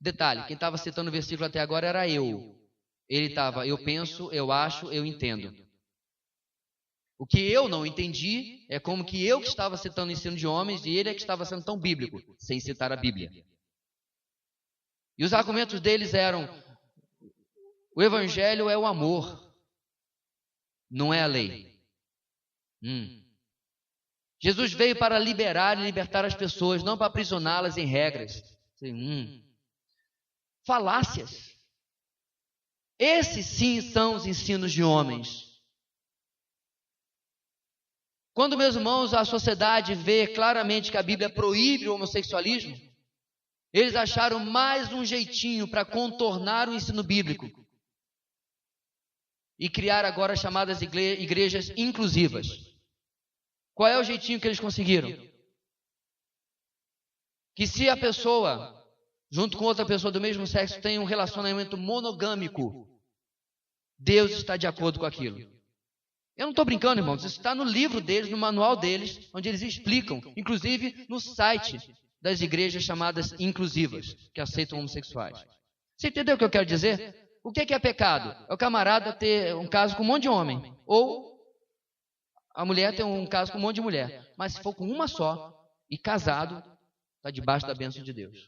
A: Detalhe, quem estava citando o versículo até agora era eu. Ele estava, eu penso, eu acho, eu entendo. O que eu não entendi é como que eu que estava citando o ensino de homens e ele é que estava sendo tão bíblico, sem citar a Bíblia. E os argumentos deles eram, o evangelho é o amor, não é a lei. Jesus veio para liberar e libertar as pessoas, não para aprisioná-las em regras. Falácias. Esses sim são os ensinos de homens. Quando, meus irmãos, a sociedade vê claramente que a Bíblia proíbe o homossexualismo, eles acharam mais um jeitinho para contornar o ensino bíblico e criar agora as chamadas igrejas inclusivas. Qual é o jeitinho que eles conseguiram? Que se a pessoa, junto com outra pessoa do mesmo sexo, tem um relacionamento monogâmico, Deus está de acordo com aquilo. Eu não estou brincando, irmãos, isso está no livro deles, no manual deles, onde eles explicam, inclusive no site das igrejas chamadas inclusivas, que aceitam homossexuais. Você entendeu o que eu quero dizer? O que é pecado? É o camarada ter um caso com um monte de homem, ou a mulher ter um caso com um monte de mulher. Mas se for com uma só e casado, está debaixo da bênção de Deus,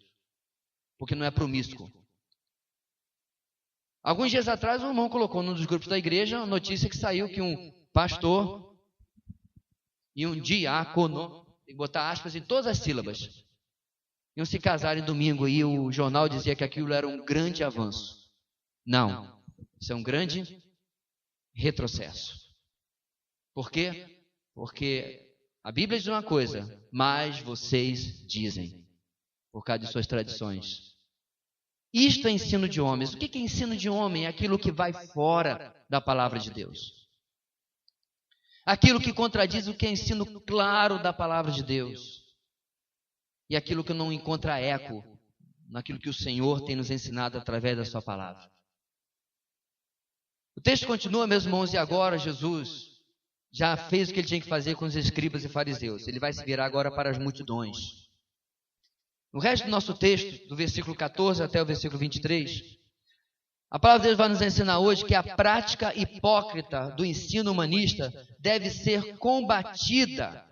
A: porque não é promíscuo. Alguns dias atrás, um irmão colocou num dos grupos da igreja a notícia que saiu que um pastor e um diácono, tem que botar aspas em todas as sílabas, iam se casar em domingo, e o jornal dizia que aquilo era um grande avanço. Não, isso é um grande retrocesso. Por quê? Porque a Bíblia diz uma coisa, mas vocês dizem, por causa de suas tradições. Isto é ensino de homens. O que é ensino de homem? É aquilo que vai fora da palavra de Deus. Aquilo que contradiz o que é ensino claro da palavra de Deus. E aquilo que não encontra eco naquilo que o Senhor tem nos ensinado através da sua palavra. O texto continua, meus irmãos, e agora Jesus já fez o que ele tinha que fazer com os escribas e fariseus. Ele vai se virar agora para as multidões. No resto do nosso texto, do versículo 14 até o versículo 23, a palavra de Deus vai nos ensinar hoje que a prática hipócrita do ensino humanista deve ser combatida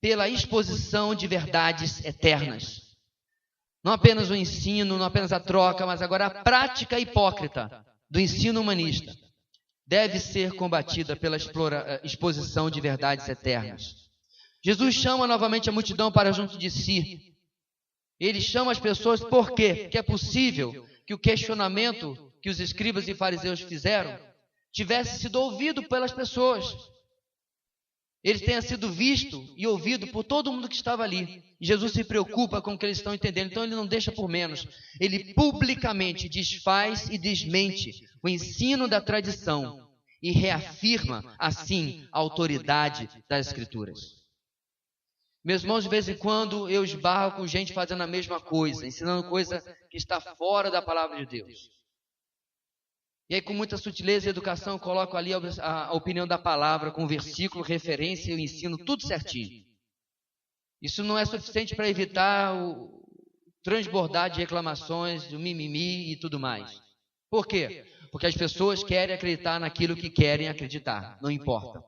A: pela exposição de verdades eternas. Não apenas o ensino, não apenas a troca, mas agora a prática hipócrita do ensino humanista deve ser combatida pela exposição de verdades eternas. Jesus chama novamente a multidão para junto de si. Ele chama as pessoas por quê? Porque é possível que o questionamento que os escribas e fariseus fizeram tivesse sido ouvido pelas pessoas. Ele tenha sido visto e ouvido por todo mundo que estava ali. E Jesus se preocupa com o que eles estão entendendo, então ele não deixa por menos. Ele publicamente desfaz e desmente o ensino da tradição e reafirma, assim, a autoridade das Escrituras. Meus irmãos, de vez em quando eu esbarro com gente fazendo a mesma coisa, ensinando coisa que está fora da palavra de Deus. E aí, com muita sutileza e educação, eu coloco ali a opinião da palavra, com versículo, referência, eu ensino tudo certinho. Isso não é suficiente para evitar o transbordar de reclamações, do mimimi e tudo mais. Por quê? Porque as pessoas querem acreditar naquilo que querem acreditar, não importa.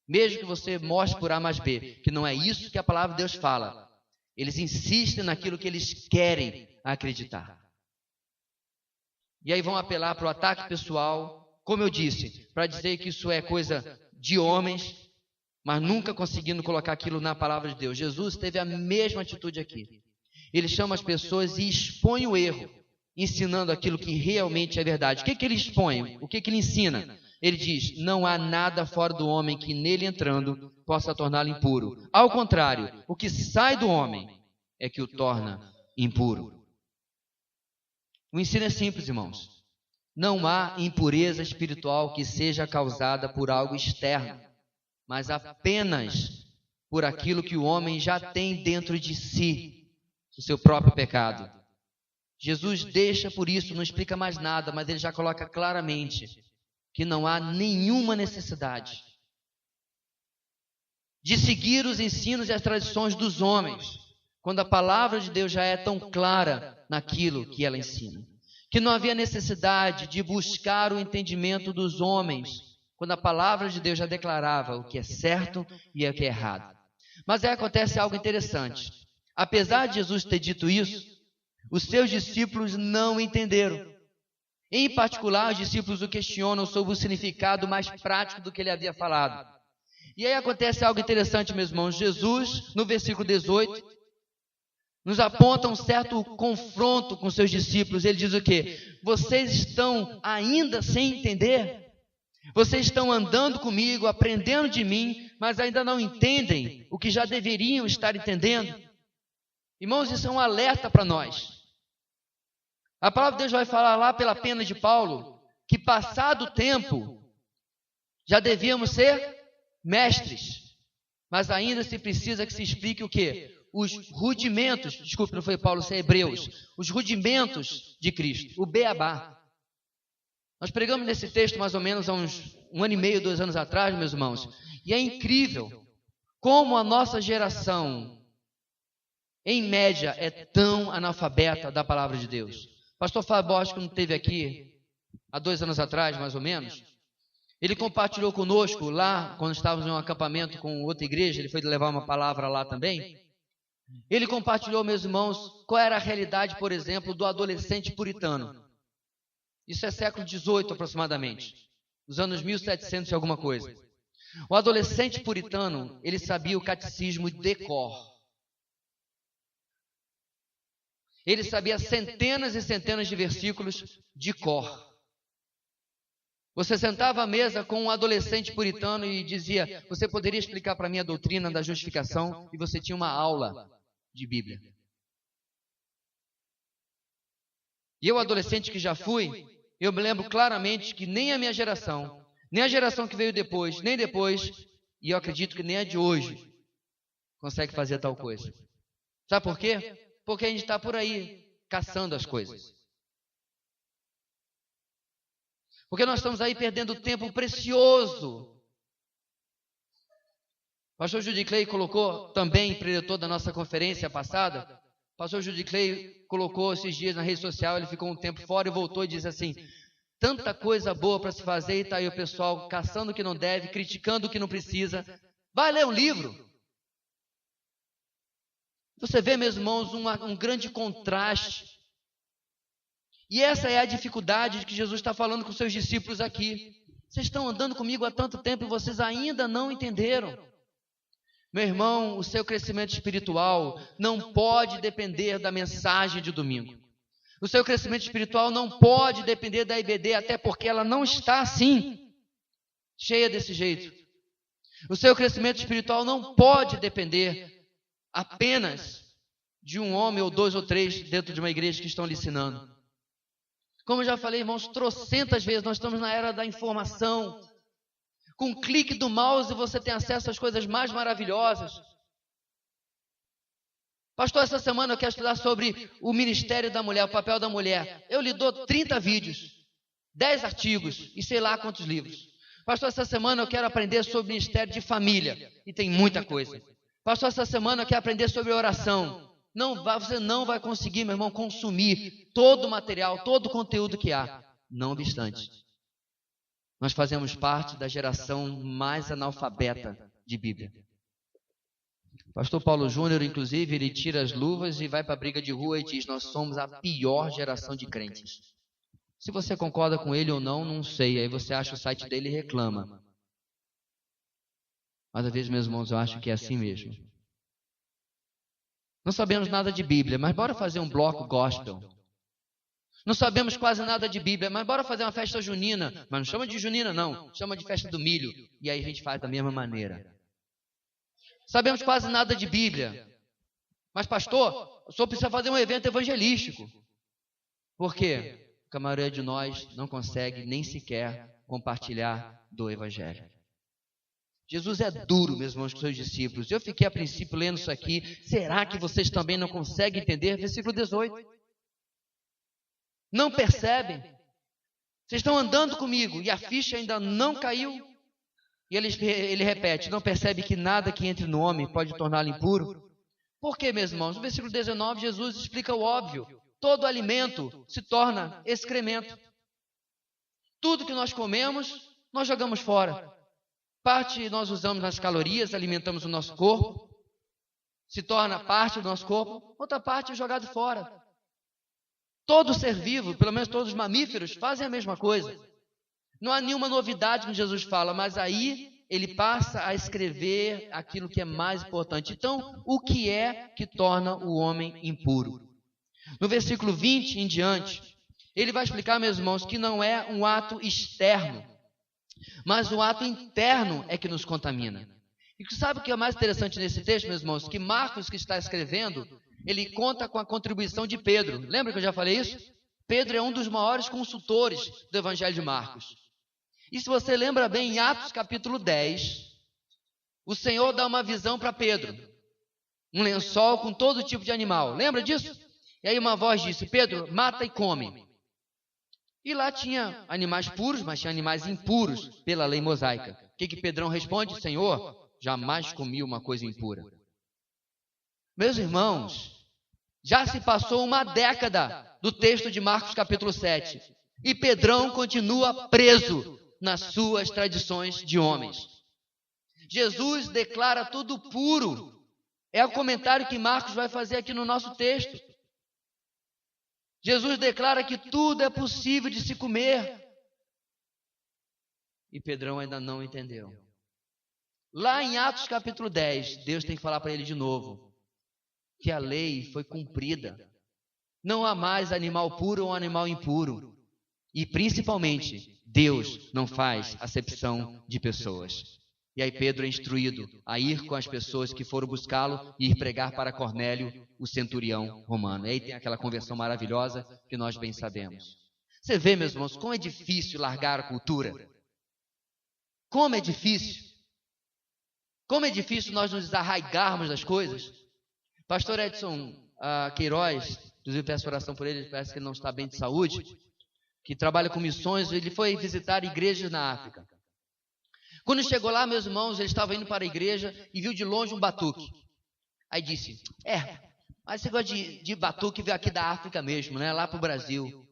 A: Mesmo que você mostre por A mais B, que não é isso que a palavra de Deus fala, eles insistem naquilo que eles querem acreditar. E aí vão apelar para o ataque pessoal, como eu disse, para dizer que isso é coisa de homens, mas nunca conseguindo colocar aquilo na palavra de Deus. Jesus teve a mesma atitude aqui. Ele chama as pessoas e expõe o erro, ensinando aquilo que realmente é verdade. O que ele expõe? O que ele ensina? Ele diz, não há nada fora do homem que nele entrando possa torná-lo impuro. Ao contrário, o que sai do homem é que o torna impuro. O ensino é simples, irmãos. Não há impureza espiritual que seja causada por algo externo, mas apenas por aquilo que o homem já tem dentro de si, o seu próprio pecado. Jesus deixa por isso, não explica mais nada, mas ele já coloca claramente que não há nenhuma necessidade de seguir os ensinos e as tradições dos homens, quando a palavra de Deus já é tão clara naquilo que ela ensina. Que não havia necessidade de buscar o entendimento dos homens, quando a palavra de Deus já declarava o que é certo e o que é errado. Mas aí acontece algo interessante. Apesar de Jesus ter dito isso, os seus discípulos não entenderam. Em particular, os discípulos o questionam sobre o significado mais prático do que ele havia falado. E aí acontece algo interessante, meus irmãos. Jesus, no versículo 18, nos aponta um certo confronto com seus discípulos. Ele diz o quê? Vocês estão ainda sem entender? Vocês estão andando comigo, aprendendo de mim, mas ainda não entendem o que já deveriam estar entendendo? Irmãos, isso é um alerta para nós. A palavra de Deus vai falar lá pela pena de Paulo que, passado o tempo, já devíamos ser mestres. Mas ainda se precisa que se explique o quê? Os rudimentos, desculpe, não foi Paulo, isso é Hebreus. Os rudimentos de Cristo, o beabá. Nós pregamos nesse texto mais ou menos há uns 1 ano e meio, 2 anos atrás, meus irmãos. E é incrível como a nossa geração, em média, é tão analfabeta da palavra de Deus. Pastor Fábio Bosch, quando esteve aqui, há 2 anos atrás, mais ou menos, ele compartilhou conosco lá, quando estávamos em um acampamento com outra igreja, ele foi levar uma palavra lá também. Ele compartilhou, meus irmãos, qual era a realidade, por exemplo, do adolescente puritano. Isso é século XVIII aproximadamente, nos anos 1700 e alguma coisa. O adolescente puritano, ele sabia o catecismo de cor. Ele sabia centenas e centenas de versículos de cor. Você sentava à mesa com um adolescente puritano e dizia: você poderia explicar para mim a doutrina da justificação? E você tinha uma aula de Bíblia. E eu, adolescente que já fui, eu me lembro claramente que nem a minha geração, nem a geração que veio depois, nem depois, e eu acredito que nem a de hoje, consegue fazer tal coisa. Sabe por quê? Porque a gente está por aí caçando as coisas. Porque nós estamos aí perdendo tempo precioso. O pastor Judy Clay colocou também, preletor da nossa conferência passada, o pastor Judy Clay colocou esses dias na rede social, ele ficou um tempo fora e voltou e disse assim: tanta coisa boa para se fazer e está aí o pessoal caçando o que não deve, criticando o que não precisa. Vai ler um livro. Você vê, meus irmãos, um grande contraste. E essa é a dificuldade que Jesus está falando com seus discípulos aqui. Vocês estão andando comigo há tanto tempo e vocês ainda não entenderam. Meu irmão, o seu crescimento espiritual não pode depender da mensagem de domingo. O seu crescimento espiritual não pode depender da IBD, até porque ela não está assim, cheia desse jeito. O seu crescimento espiritual não pode depender apenas de um homem ou 2 ou 3 dentro de uma igreja que estão lhe ensinando. Como eu já falei, irmãos, trocentas vezes, nós estamos na era da informação. Com um clique do mouse você tem acesso às coisas mais maravilhosas. Pastor, essa semana eu quero estudar sobre o ministério da mulher, o papel da mulher. Eu lhe dou 30 vídeos, 10 artigos e sei lá quantos livros. Pastor, essa semana eu quero aprender sobre o ministério de família. E tem muita coisa. Pastor, essa semana eu quero aprender sobre oração. Você não vai conseguir, meu irmão, consumir todo o material, todo o conteúdo que há. Não obstante, nós fazemos parte da geração mais analfabeta de Bíblia. Pastor Paulo Júnior, inclusive, ele tira as luvas e vai para a briga de rua e diz: nós somos a pior geração de crentes. Se você concorda com ele ou não, não sei. Aí você acha o site dele e reclama. Mas às vezes, meus irmãos, eu acho que é assim mesmo. Não sabemos nada de Bíblia, mas bora fazer um bloco gospel. Não sabemos quase nada de Bíblia, mas bora fazer uma festa junina. Mas não chama de junina, não. Chama de festa do milho. E aí a gente faz da mesma maneira. Sabemos quase nada de Bíblia. Mas, pastor, o senhor precisa fazer um evento evangelístico. Por quê? Porque a maioria de nós não consegue nem sequer compartilhar do Evangelho. Jesus é duro, meus irmãos, com seus discípulos. Eu fiquei a princípio lendo isso aqui. Será que vocês também não conseguem entender? Versículo 18. Não percebem? Vocês estão andando comigo e a ficha ainda não caiu? E ele repete: não percebe que nada que entre no homem pode torná-lo impuro? Por quê, meus irmãos? No versículo 19, Jesus explica o óbvio. Todo alimento se torna excremento. Tudo que nós comemos, nós jogamos fora. Parte nós usamos nas calorias, alimentamos o nosso corpo, se torna parte do nosso corpo, outra parte é jogada fora. Todo ser vivo, pelo menos todos os mamíferos, fazem a mesma coisa. Não há nenhuma novidade que Jesus fala, mas aí ele passa a escrever aquilo que é mais importante. Então, o que é que torna o homem impuro? No versículo 20 em diante, ele vai explicar, meus irmãos, que não é um ato externo, mas o ato interno é que nos contamina. E sabe o que é mais interessante nesse texto, meus irmãos? Que Marcos, que está escrevendo, ele conta com a contribuição de Pedro. Lembra que eu já falei isso? Pedro é um dos maiores consultores do Evangelho de Marcos. E se você lembra bem, em Atos capítulo 10, o Senhor dá uma visão para Pedro. Um lençol com todo tipo de animal. Lembra disso? E aí uma voz disse: Pedro, mata e come. E lá tinha animais puros, mas tinha animais impuros pela lei mosaica. O que Pedrão responde? Senhor, jamais comi uma coisa impura. Meus irmãos, já se passou uma década do texto de Marcos capítulo 7. E Pedrão continua preso nas suas tradições de homens. Jesus declara tudo puro. É o comentário que Marcos vai fazer aqui no nosso texto. Jesus declara que tudo é possível de se comer. E Pedrão ainda não entendeu. Lá em Atos capítulo 10, Deus tem que falar para ele de novo que a lei foi cumprida. Não há mais animal puro ou animal impuro. E principalmente, Deus não faz acepção de pessoas. E aí Pedro é instruído a ir com as pessoas que foram buscá-lo e ir pregar para Cornélio, o centurião romano. E aí tem aquela conversão maravilhosa que nós bem sabemos. Você vê, meus irmãos, como é difícil largar a cultura. Como é difícil. Como é difícil nós nos desarraigarmos das coisas. Pastor Edson Queiroz, inclusive peço oração por ele, parece que ele não está bem de saúde, que trabalha com missões, ele foi visitar igrejas na África. Quando chegou lá, meus irmãos, ele estava indo para a igreja e viu de longe um batuque. Aí disse, mas esse negócio de batuque veio aqui da África mesmo, né? Lá para o Brasil.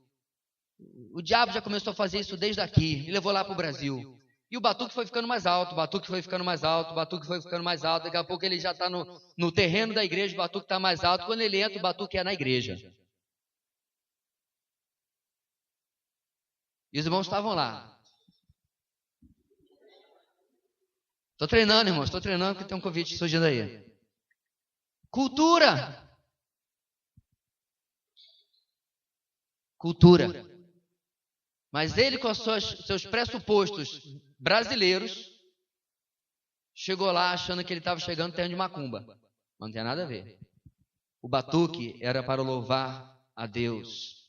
A: O diabo já começou a fazer isso desde aqui, e levou lá para o Brasil. E o batuque foi ficando mais alto, o batuque foi ficando mais alto, o batuque foi ficando mais alto. Daqui a pouco ele já está no terreno da igreja, o batuque está mais alto. Quando ele entra, o batuque é na igreja. E os irmãos estavam lá. Estou treinando, irmãos, estou treinando porque tem um convite surgindo aí. Cultura. Mas ele, com seus pressupostos brasileiros, chegou lá achando que ele estava chegando no terreno de macumba. Não tem nada a ver. O batuque era para louvar a Deus.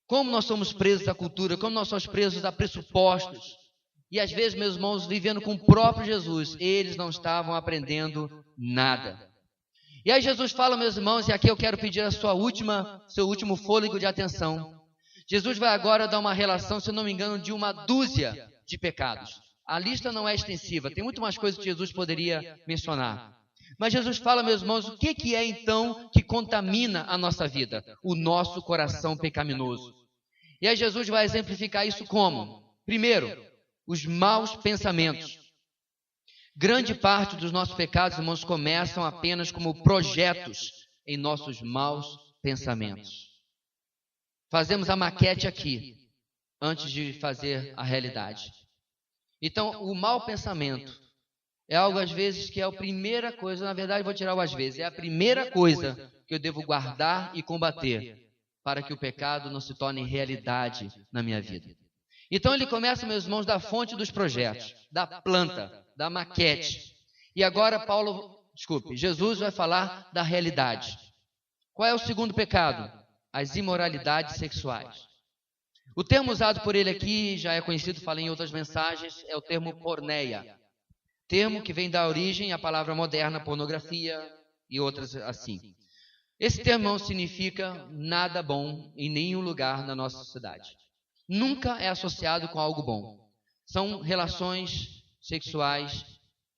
A: Como nós somos presos à cultura, como nós somos presos a pressupostos. E às vezes, meus irmãos, vivendo com o próprio Jesus, eles não estavam aprendendo nada. E aí Jesus fala, meus irmãos, e aqui eu quero pedir a seu último fôlego de atenção. Jesus vai agora dar uma relação, se eu não me engano, de uma dúzia de pecados. A lista não é extensiva, tem muito mais coisas que Jesus poderia mencionar. Mas Jesus fala, meus irmãos, o que é então que contamina a nossa vida? O nosso coração pecaminoso. E aí Jesus vai exemplificar isso como? Primeiro, os maus pensamentos. Grande parte dos nossos pecados, irmãos, começam apenas como projetos em nossos maus pensamentos. Fazemos a maquete aqui, antes de fazer a realidade. Então, o mau pensamento é algo, às vezes, que é a primeira coisa, na verdade, vou tirar o às vezes, é a primeira coisa que eu devo guardar e combater, para que o pecado não se torne realidade na minha vida. Então ele começa, meus irmãos, da fonte dos projetos, da planta, da maquete. E agora Jesus vai falar da realidade. Qual é o segundo pecado? As imoralidades sexuais. O termo usado por ele aqui, já é conhecido, falei em outras mensagens, é o termo porneia. Termo que vem da origem à palavra moderna, pornografia e outras assim. Esse termo não significa nada bom em nenhum lugar na nossa sociedade. Nunca é associado com algo bom. São relações sexuais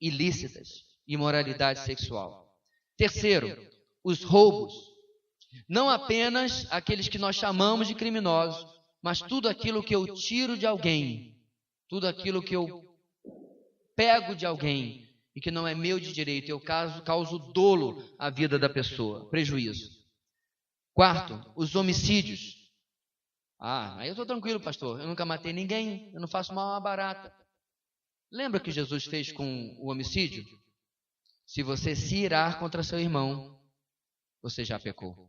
A: ilícitas, imoralidade sexual. Terceiro, os roubos. Não apenas aqueles que nós chamamos de criminosos, mas tudo aquilo que eu tiro de alguém, tudo aquilo que eu pego de alguém e que não é meu de direito, eu causo dolo à vida da pessoa, prejuízo. Quarto, os homicídios. Aí eu estou tranquilo, pastor, eu nunca matei ninguém, eu não faço mal a uma barata. Lembra o que Jesus fez com o homicídio? Se você se irar contra seu irmão, você já pecou.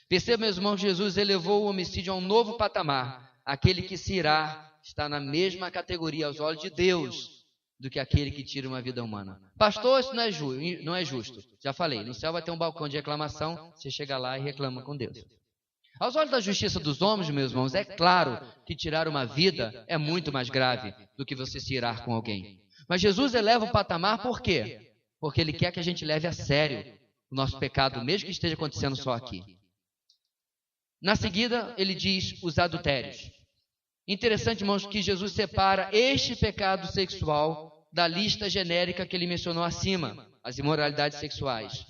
A: Perceba, meus irmãos, Jesus elevou o homicídio a um novo patamar. Aquele que se irar está na mesma categoria aos olhos de Deus do que aquele que tira uma vida humana. Pastor, isso não é justo. Já falei, no céu vai ter um balcão de reclamação, você chega lá e reclama com Deus. Aos olhos da justiça dos homens, meus irmãos, é claro que tirar uma vida é muito mais grave do que você se irar com alguém. Mas Jesus eleva o patamar por quê? Porque Ele quer que a gente leve a sério o nosso pecado, mesmo que esteja acontecendo só aqui. Na seguida, ele diz os adultérios. Interessante, irmãos, que Jesus separa este pecado sexual da lista genérica que ele mencionou acima, as imoralidades sexuais.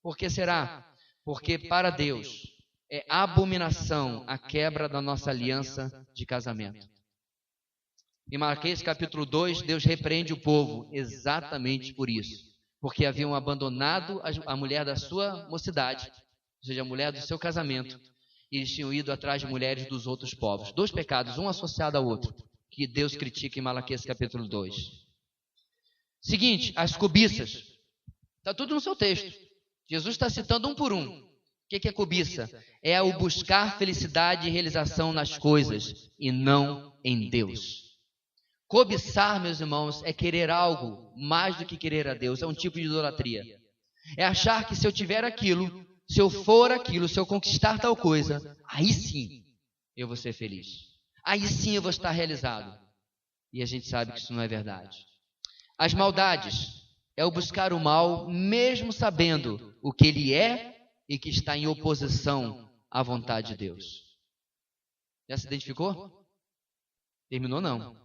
A: Por que será? Porque para Deus é abominação a quebra da nossa aliança de casamento. Em Malaquias capítulo 2, Deus repreende o povo exatamente por isso. Porque haviam abandonado a mulher da sua mocidade, ou seja, a mulher do seu casamento, e eles tinham ido atrás de mulheres dos outros povos. Dois pecados, um associado ao outro, que Deus critica em Malaquias capítulo 2. Seguinte, as cobiças. Está tudo no seu texto. Jesus está citando um por um. O que é cobiça? É o buscar felicidade e realização nas coisas, e não em Deus. Cobiçar, meus irmãos, é querer algo mais do que querer a Deus. É um tipo de idolatria. É achar que se eu tiver aquilo, se eu for aquilo, se eu conquistar tal coisa, aí sim eu vou ser feliz. Aí sim eu vou estar realizado. E a gente sabe que isso não é verdade. As maldades é o buscar o mal, mesmo sabendo o que ele é e que está em oposição à vontade de Deus. Já se identificou? Terminou não.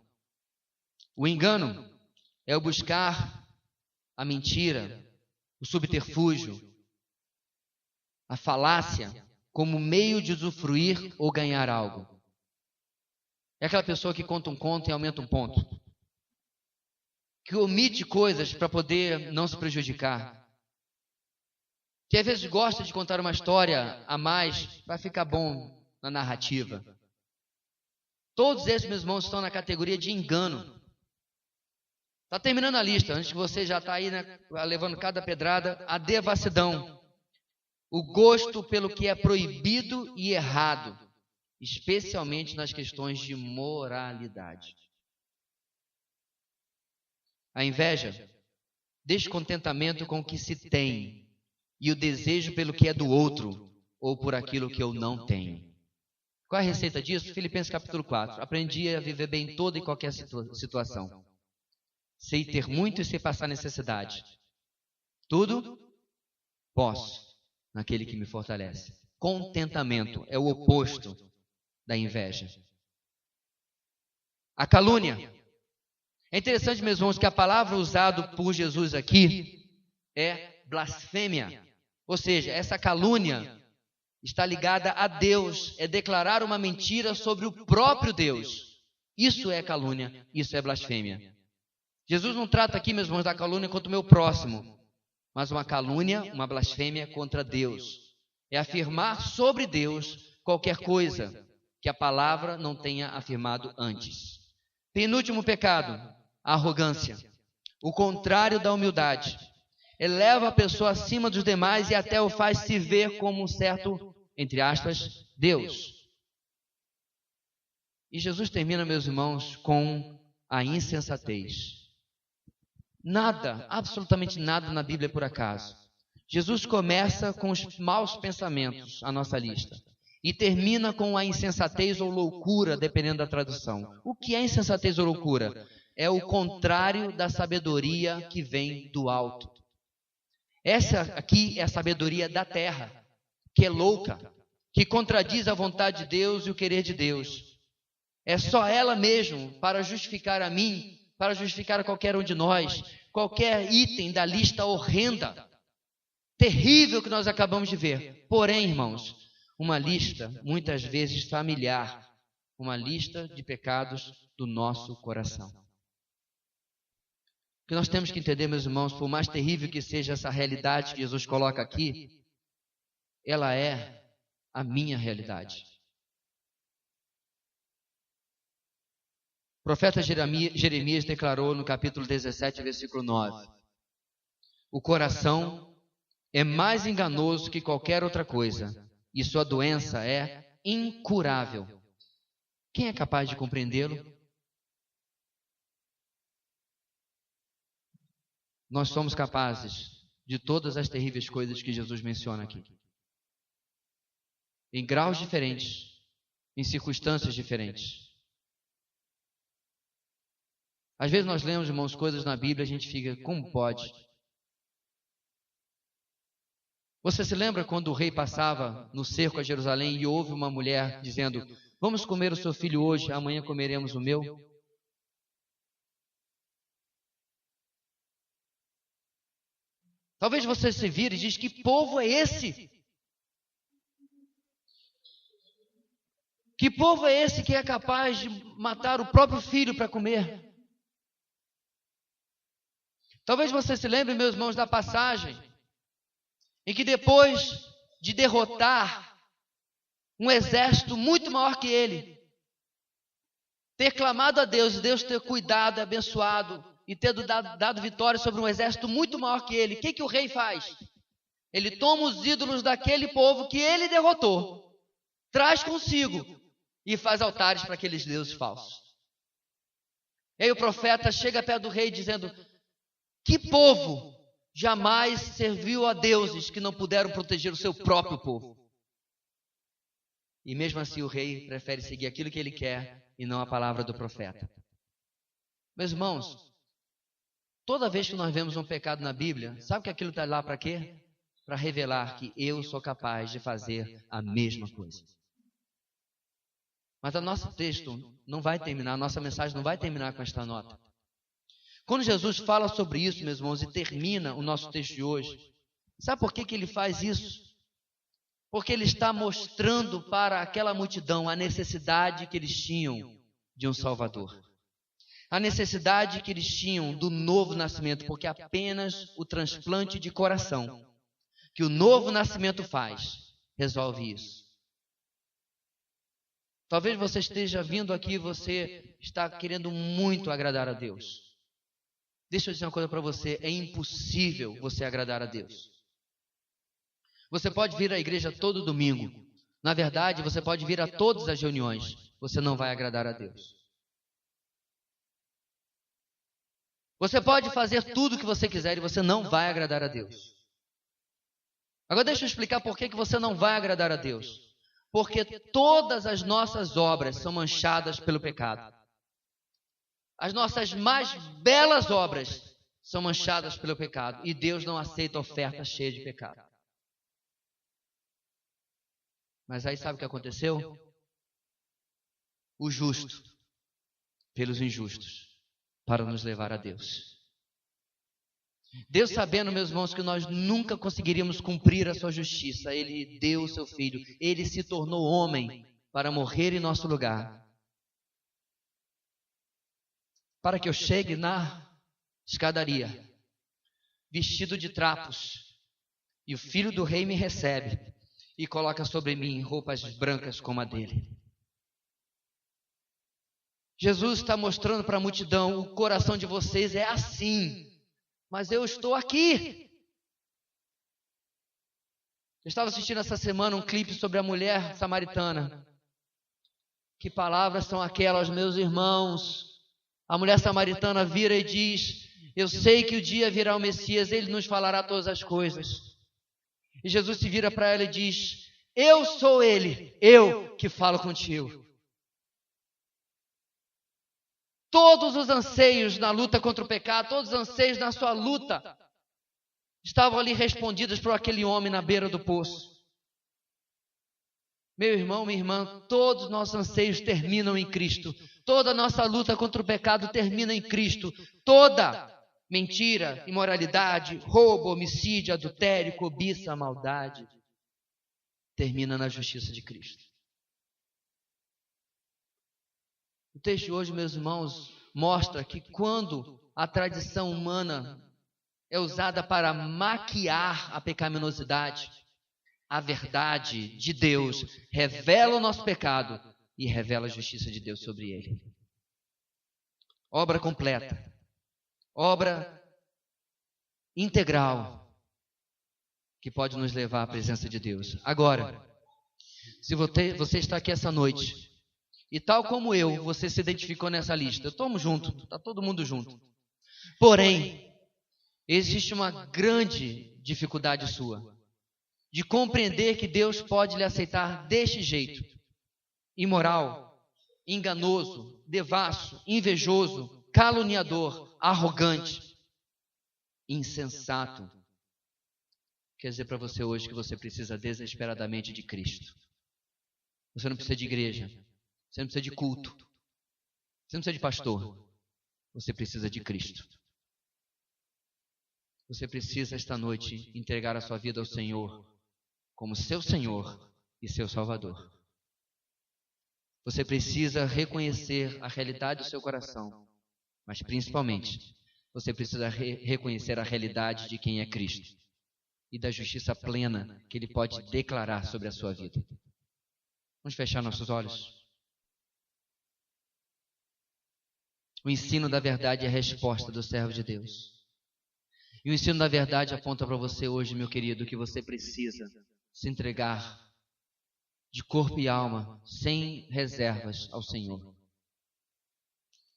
A: O engano é o buscar a mentira, o subterfúgio, a falácia como meio de usufruir ou ganhar algo. É aquela pessoa que conta um conto e aumenta um ponto. Que omite coisas para poder não se prejudicar. Que às vezes gosta de contar uma história a mais para ficar bom na narrativa. Todos esses, meus irmãos, estão na categoria de engano. Está terminando a lista, antes que você já está aí, né, levando cada pedrada. A devassidão, o gosto pelo que é proibido e errado, especialmente nas questões de moralidade. A inveja, descontentamento com o que se tem e o desejo pelo que é do outro ou por aquilo que eu não tenho. Qual é a receita disso? Filipenses capítulo 4. Aprendi a viver bem em toda e qualquer situação. Sei ter muito e sei passar necessidade. Tudo posso naquele que me fortalece. Contentamento é o oposto da inveja. A calúnia. É interessante, meus irmãos, que a palavra usada por Jesus aqui é blasfêmia. Ou seja, essa calúnia está ligada a Deus, é declarar uma mentira sobre o próprio Deus. Isso é calúnia, isso é blasfêmia. Jesus não trata aqui, meus irmãos, da calúnia contra o meu próximo, mas uma calúnia, uma blasfêmia contra Deus. É afirmar sobre Deus qualquer coisa que a palavra não tenha afirmado antes. Penúltimo pecado, a arrogância. O contrário da humildade. Eleva a pessoa acima dos demais e até o faz se ver como um certo, entre aspas, Deus. E Jesus termina, meus irmãos, com a insensatez. Nada, absolutamente nada na Bíblia é por acaso. Jesus começa com os maus pensamentos, a nossa lista, e termina com a insensatez ou loucura, dependendo da tradução. O que é insensatez ou loucura? É o contrário da sabedoria que vem do alto. Essa aqui é a sabedoria da terra, que é louca, que contradiz a vontade de Deus e o querer de Deus. É só ela mesmo para justificar a mim, para justificar a qualquer um de nós, qualquer item da lista horrenda, terrível que nós acabamos de ver. Porém, irmãos, uma lista muitas vezes familiar, uma lista de pecados do nosso coração. O que nós temos que entender, meus irmãos, por mais terrível que seja essa realidade que Jesus coloca aqui, ela é a minha realidade. O profeta Jeremias declarou no capítulo 17, versículo 9: o coração é mais enganoso que qualquer outra coisa, e sua doença é incurável. Quem é capaz de compreendê-lo? Nós somos capazes de todas as terríveis coisas que Jesus menciona aqui. Em graus diferentes, em circunstâncias diferentes. Às vezes nós lemos, irmãos, coisas na Bíblia e a gente fica, como pode? Você se lembra quando o rei passava no cerco a Jerusalém e houve uma mulher dizendo: vamos comer o seu filho hoje, amanhã comeremos o meu? Talvez você se vire e diz: que povo é esse? Que povo é esse que é capaz de matar o próprio filho para comer? Talvez você se lembre, meus irmãos, da passagem em que depois de derrotar um exército muito maior que ele, ter clamado a Deus, e Deus ter cuidado, abençoado e ter dado vitória sobre um exército muito maior que ele, o que o rei faz? Ele toma os ídolos daquele povo que ele derrotou, traz consigo e faz altares para aqueles deuses falsos. E aí o profeta chega perto do rei dizendo: que povo jamais serviu a deuses que não puderam proteger o seu próprio povo? E mesmo assim o rei prefere seguir aquilo que ele quer e não a palavra do profeta. Meus irmãos, toda vez que nós vemos um pecado na Bíblia, sabe que aquilo está lá para quê? Para revelar que eu sou capaz de fazer a mesma coisa. Mas o nosso texto não vai terminar, a nossa mensagem não vai terminar com esta nota. Quando Jesus fala sobre isso, meus irmãos, e termina o nosso texto de hoje, sabe por que ele faz isso? Porque ele está mostrando para aquela multidão a necessidade que eles tinham de um Salvador. A necessidade que eles tinham do novo nascimento, porque apenas o transplante de coração que o novo nascimento faz, resolve isso. Talvez você esteja vindo aqui e você está querendo muito agradar a Deus. Deixa eu dizer uma coisa para você, é impossível você agradar a Deus. Você pode vir à igreja todo domingo. Na verdade, você pode vir a todas as reuniões. Você não vai agradar a Deus. Você pode fazer tudo o que você quiser e você não vai agradar a Deus. Agora deixa eu explicar por que você não vai agradar a Deus. Porque todas as nossas obras são manchadas pelo pecado. As nossas mais belas obras são manchadas pelo pecado. E Deus não aceita oferta cheia de pecado. Mas aí sabe o que aconteceu? O justo pelos injustos para nos levar a Deus. Deus, sabendo, meus irmãos, que nós nunca conseguiríamos cumprir a sua justiça, Ele deu o seu Filho. Ele se tornou homem para morrer em nosso lugar. Para que eu chegue na escadaria, vestido de trapos, e o filho do rei me recebe e coloca sobre mim roupas brancas como a dele. Jesus está mostrando para a multidão: o coração de vocês é assim, mas eu estou aqui. Eu estava assistindo essa semana um clipe sobre a mulher samaritana. Que palavras são aquelas, meus irmãos? A mulher samaritana vira e diz: eu sei que o dia virá o Messias, ele nos falará todas as coisas. E Jesus se vira para ela e diz: eu sou ele, eu que falo contigo. Todos os anseios na luta contra o pecado, todos os anseios na sua luta, estavam ali respondidos por aquele homem na beira do poço. Meu irmão, minha irmã, todos os nossos anseios terminam em Cristo. Toda a nossa luta contra o pecado termina em Cristo. Toda mentira, imoralidade, roubo, homicídio, adultério, cobiça, maldade, termina na justiça de Cristo. O texto de hoje, meus irmãos, mostra que quando a tradição humana é usada para maquiar a pecaminosidade, a verdade de Deus revela o nosso pecado e revela a justiça de Deus sobre ele. Obra completa, obra integral, que pode nos levar à presença de Deus. Agora, se você está aqui essa noite, e tal como eu, você se identificou nessa lista, estamos juntos, está todo mundo junto. Porém, existe uma grande dificuldade sua, de compreender que Deus pode lhe aceitar deste jeito: imoral, enganoso, devasso, invejoso, caluniador, arrogante, insensato, quer dizer para você hoje que você precisa desesperadamente de Cristo. Você não precisa de igreja, você não precisa de culto, você não precisa de pastor, você precisa de Cristo. Você precisa esta noite entregar a sua vida ao Senhor como seu Senhor e seu Salvador. Você precisa reconhecer a realidade do seu coração, mas principalmente, você precisa reconhecer a realidade de quem é Cristo e da justiça plena que Ele pode declarar sobre a sua vida. Vamos fechar nossos olhos? O ensino da verdade é a resposta do servo de Deus. E o ensino da verdade aponta para você hoje, meu querido, que você precisa se entregar de corpo e alma, sem reservas ao Senhor.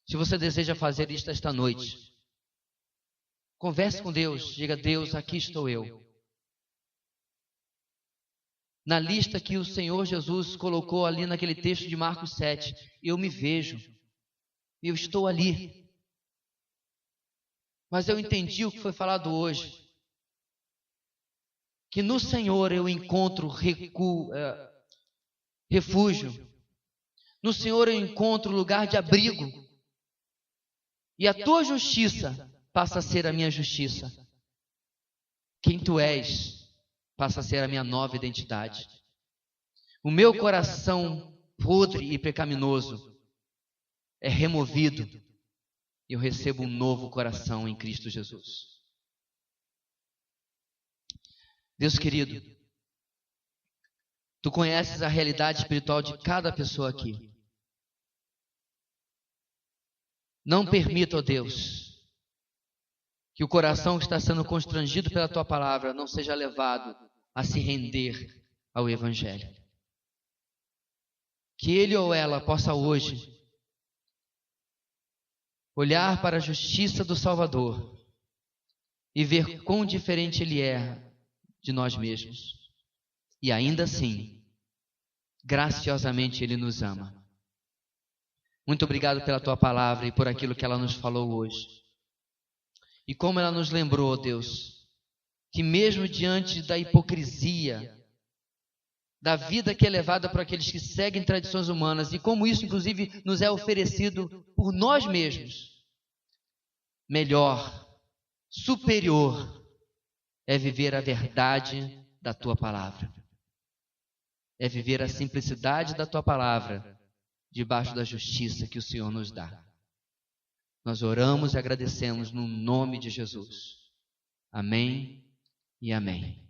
A: Se você deseja fazer isto esta noite, converse com Deus, diga: Deus, aqui estou eu. Na lista que o Senhor Jesus colocou ali naquele texto de Marcos 7, eu me vejo, eu estou ali. Mas eu entendi o que foi falado hoje, que no Senhor eu encontro refúgio, no Senhor eu encontro lugar de abrigo, e a tua justiça passa a ser a minha justiça. Quem tu és passa a ser a minha nova identidade. O meu coração podre e pecaminoso é removido e eu recebo um novo coração em Cristo Jesus. Deus querido, tu conheces a realidade espiritual de cada pessoa aqui. Não permita, ó Deus, que o coração que está sendo constrangido pela tua palavra não seja levado a se render ao Evangelho. Que ele ou ela possa hoje olhar para a justiça do Salvador e ver quão diferente ele é de nós mesmos. E ainda assim, graciosamente ele nos ama. Muito obrigado pela tua palavra e por aquilo que ela nos falou hoje. E como ela nos lembrou, Deus, que mesmo diante da hipocrisia, da vida que é levada por aqueles que seguem tradições humanas, e como isso, inclusive, nos é oferecido por nós mesmos, melhor, superior, é viver a verdade da tua palavra. É viver a simplicidade da tua palavra, debaixo da justiça que o Senhor nos dá. Nós oramos e agradecemos no nome de Jesus. Amém e amém.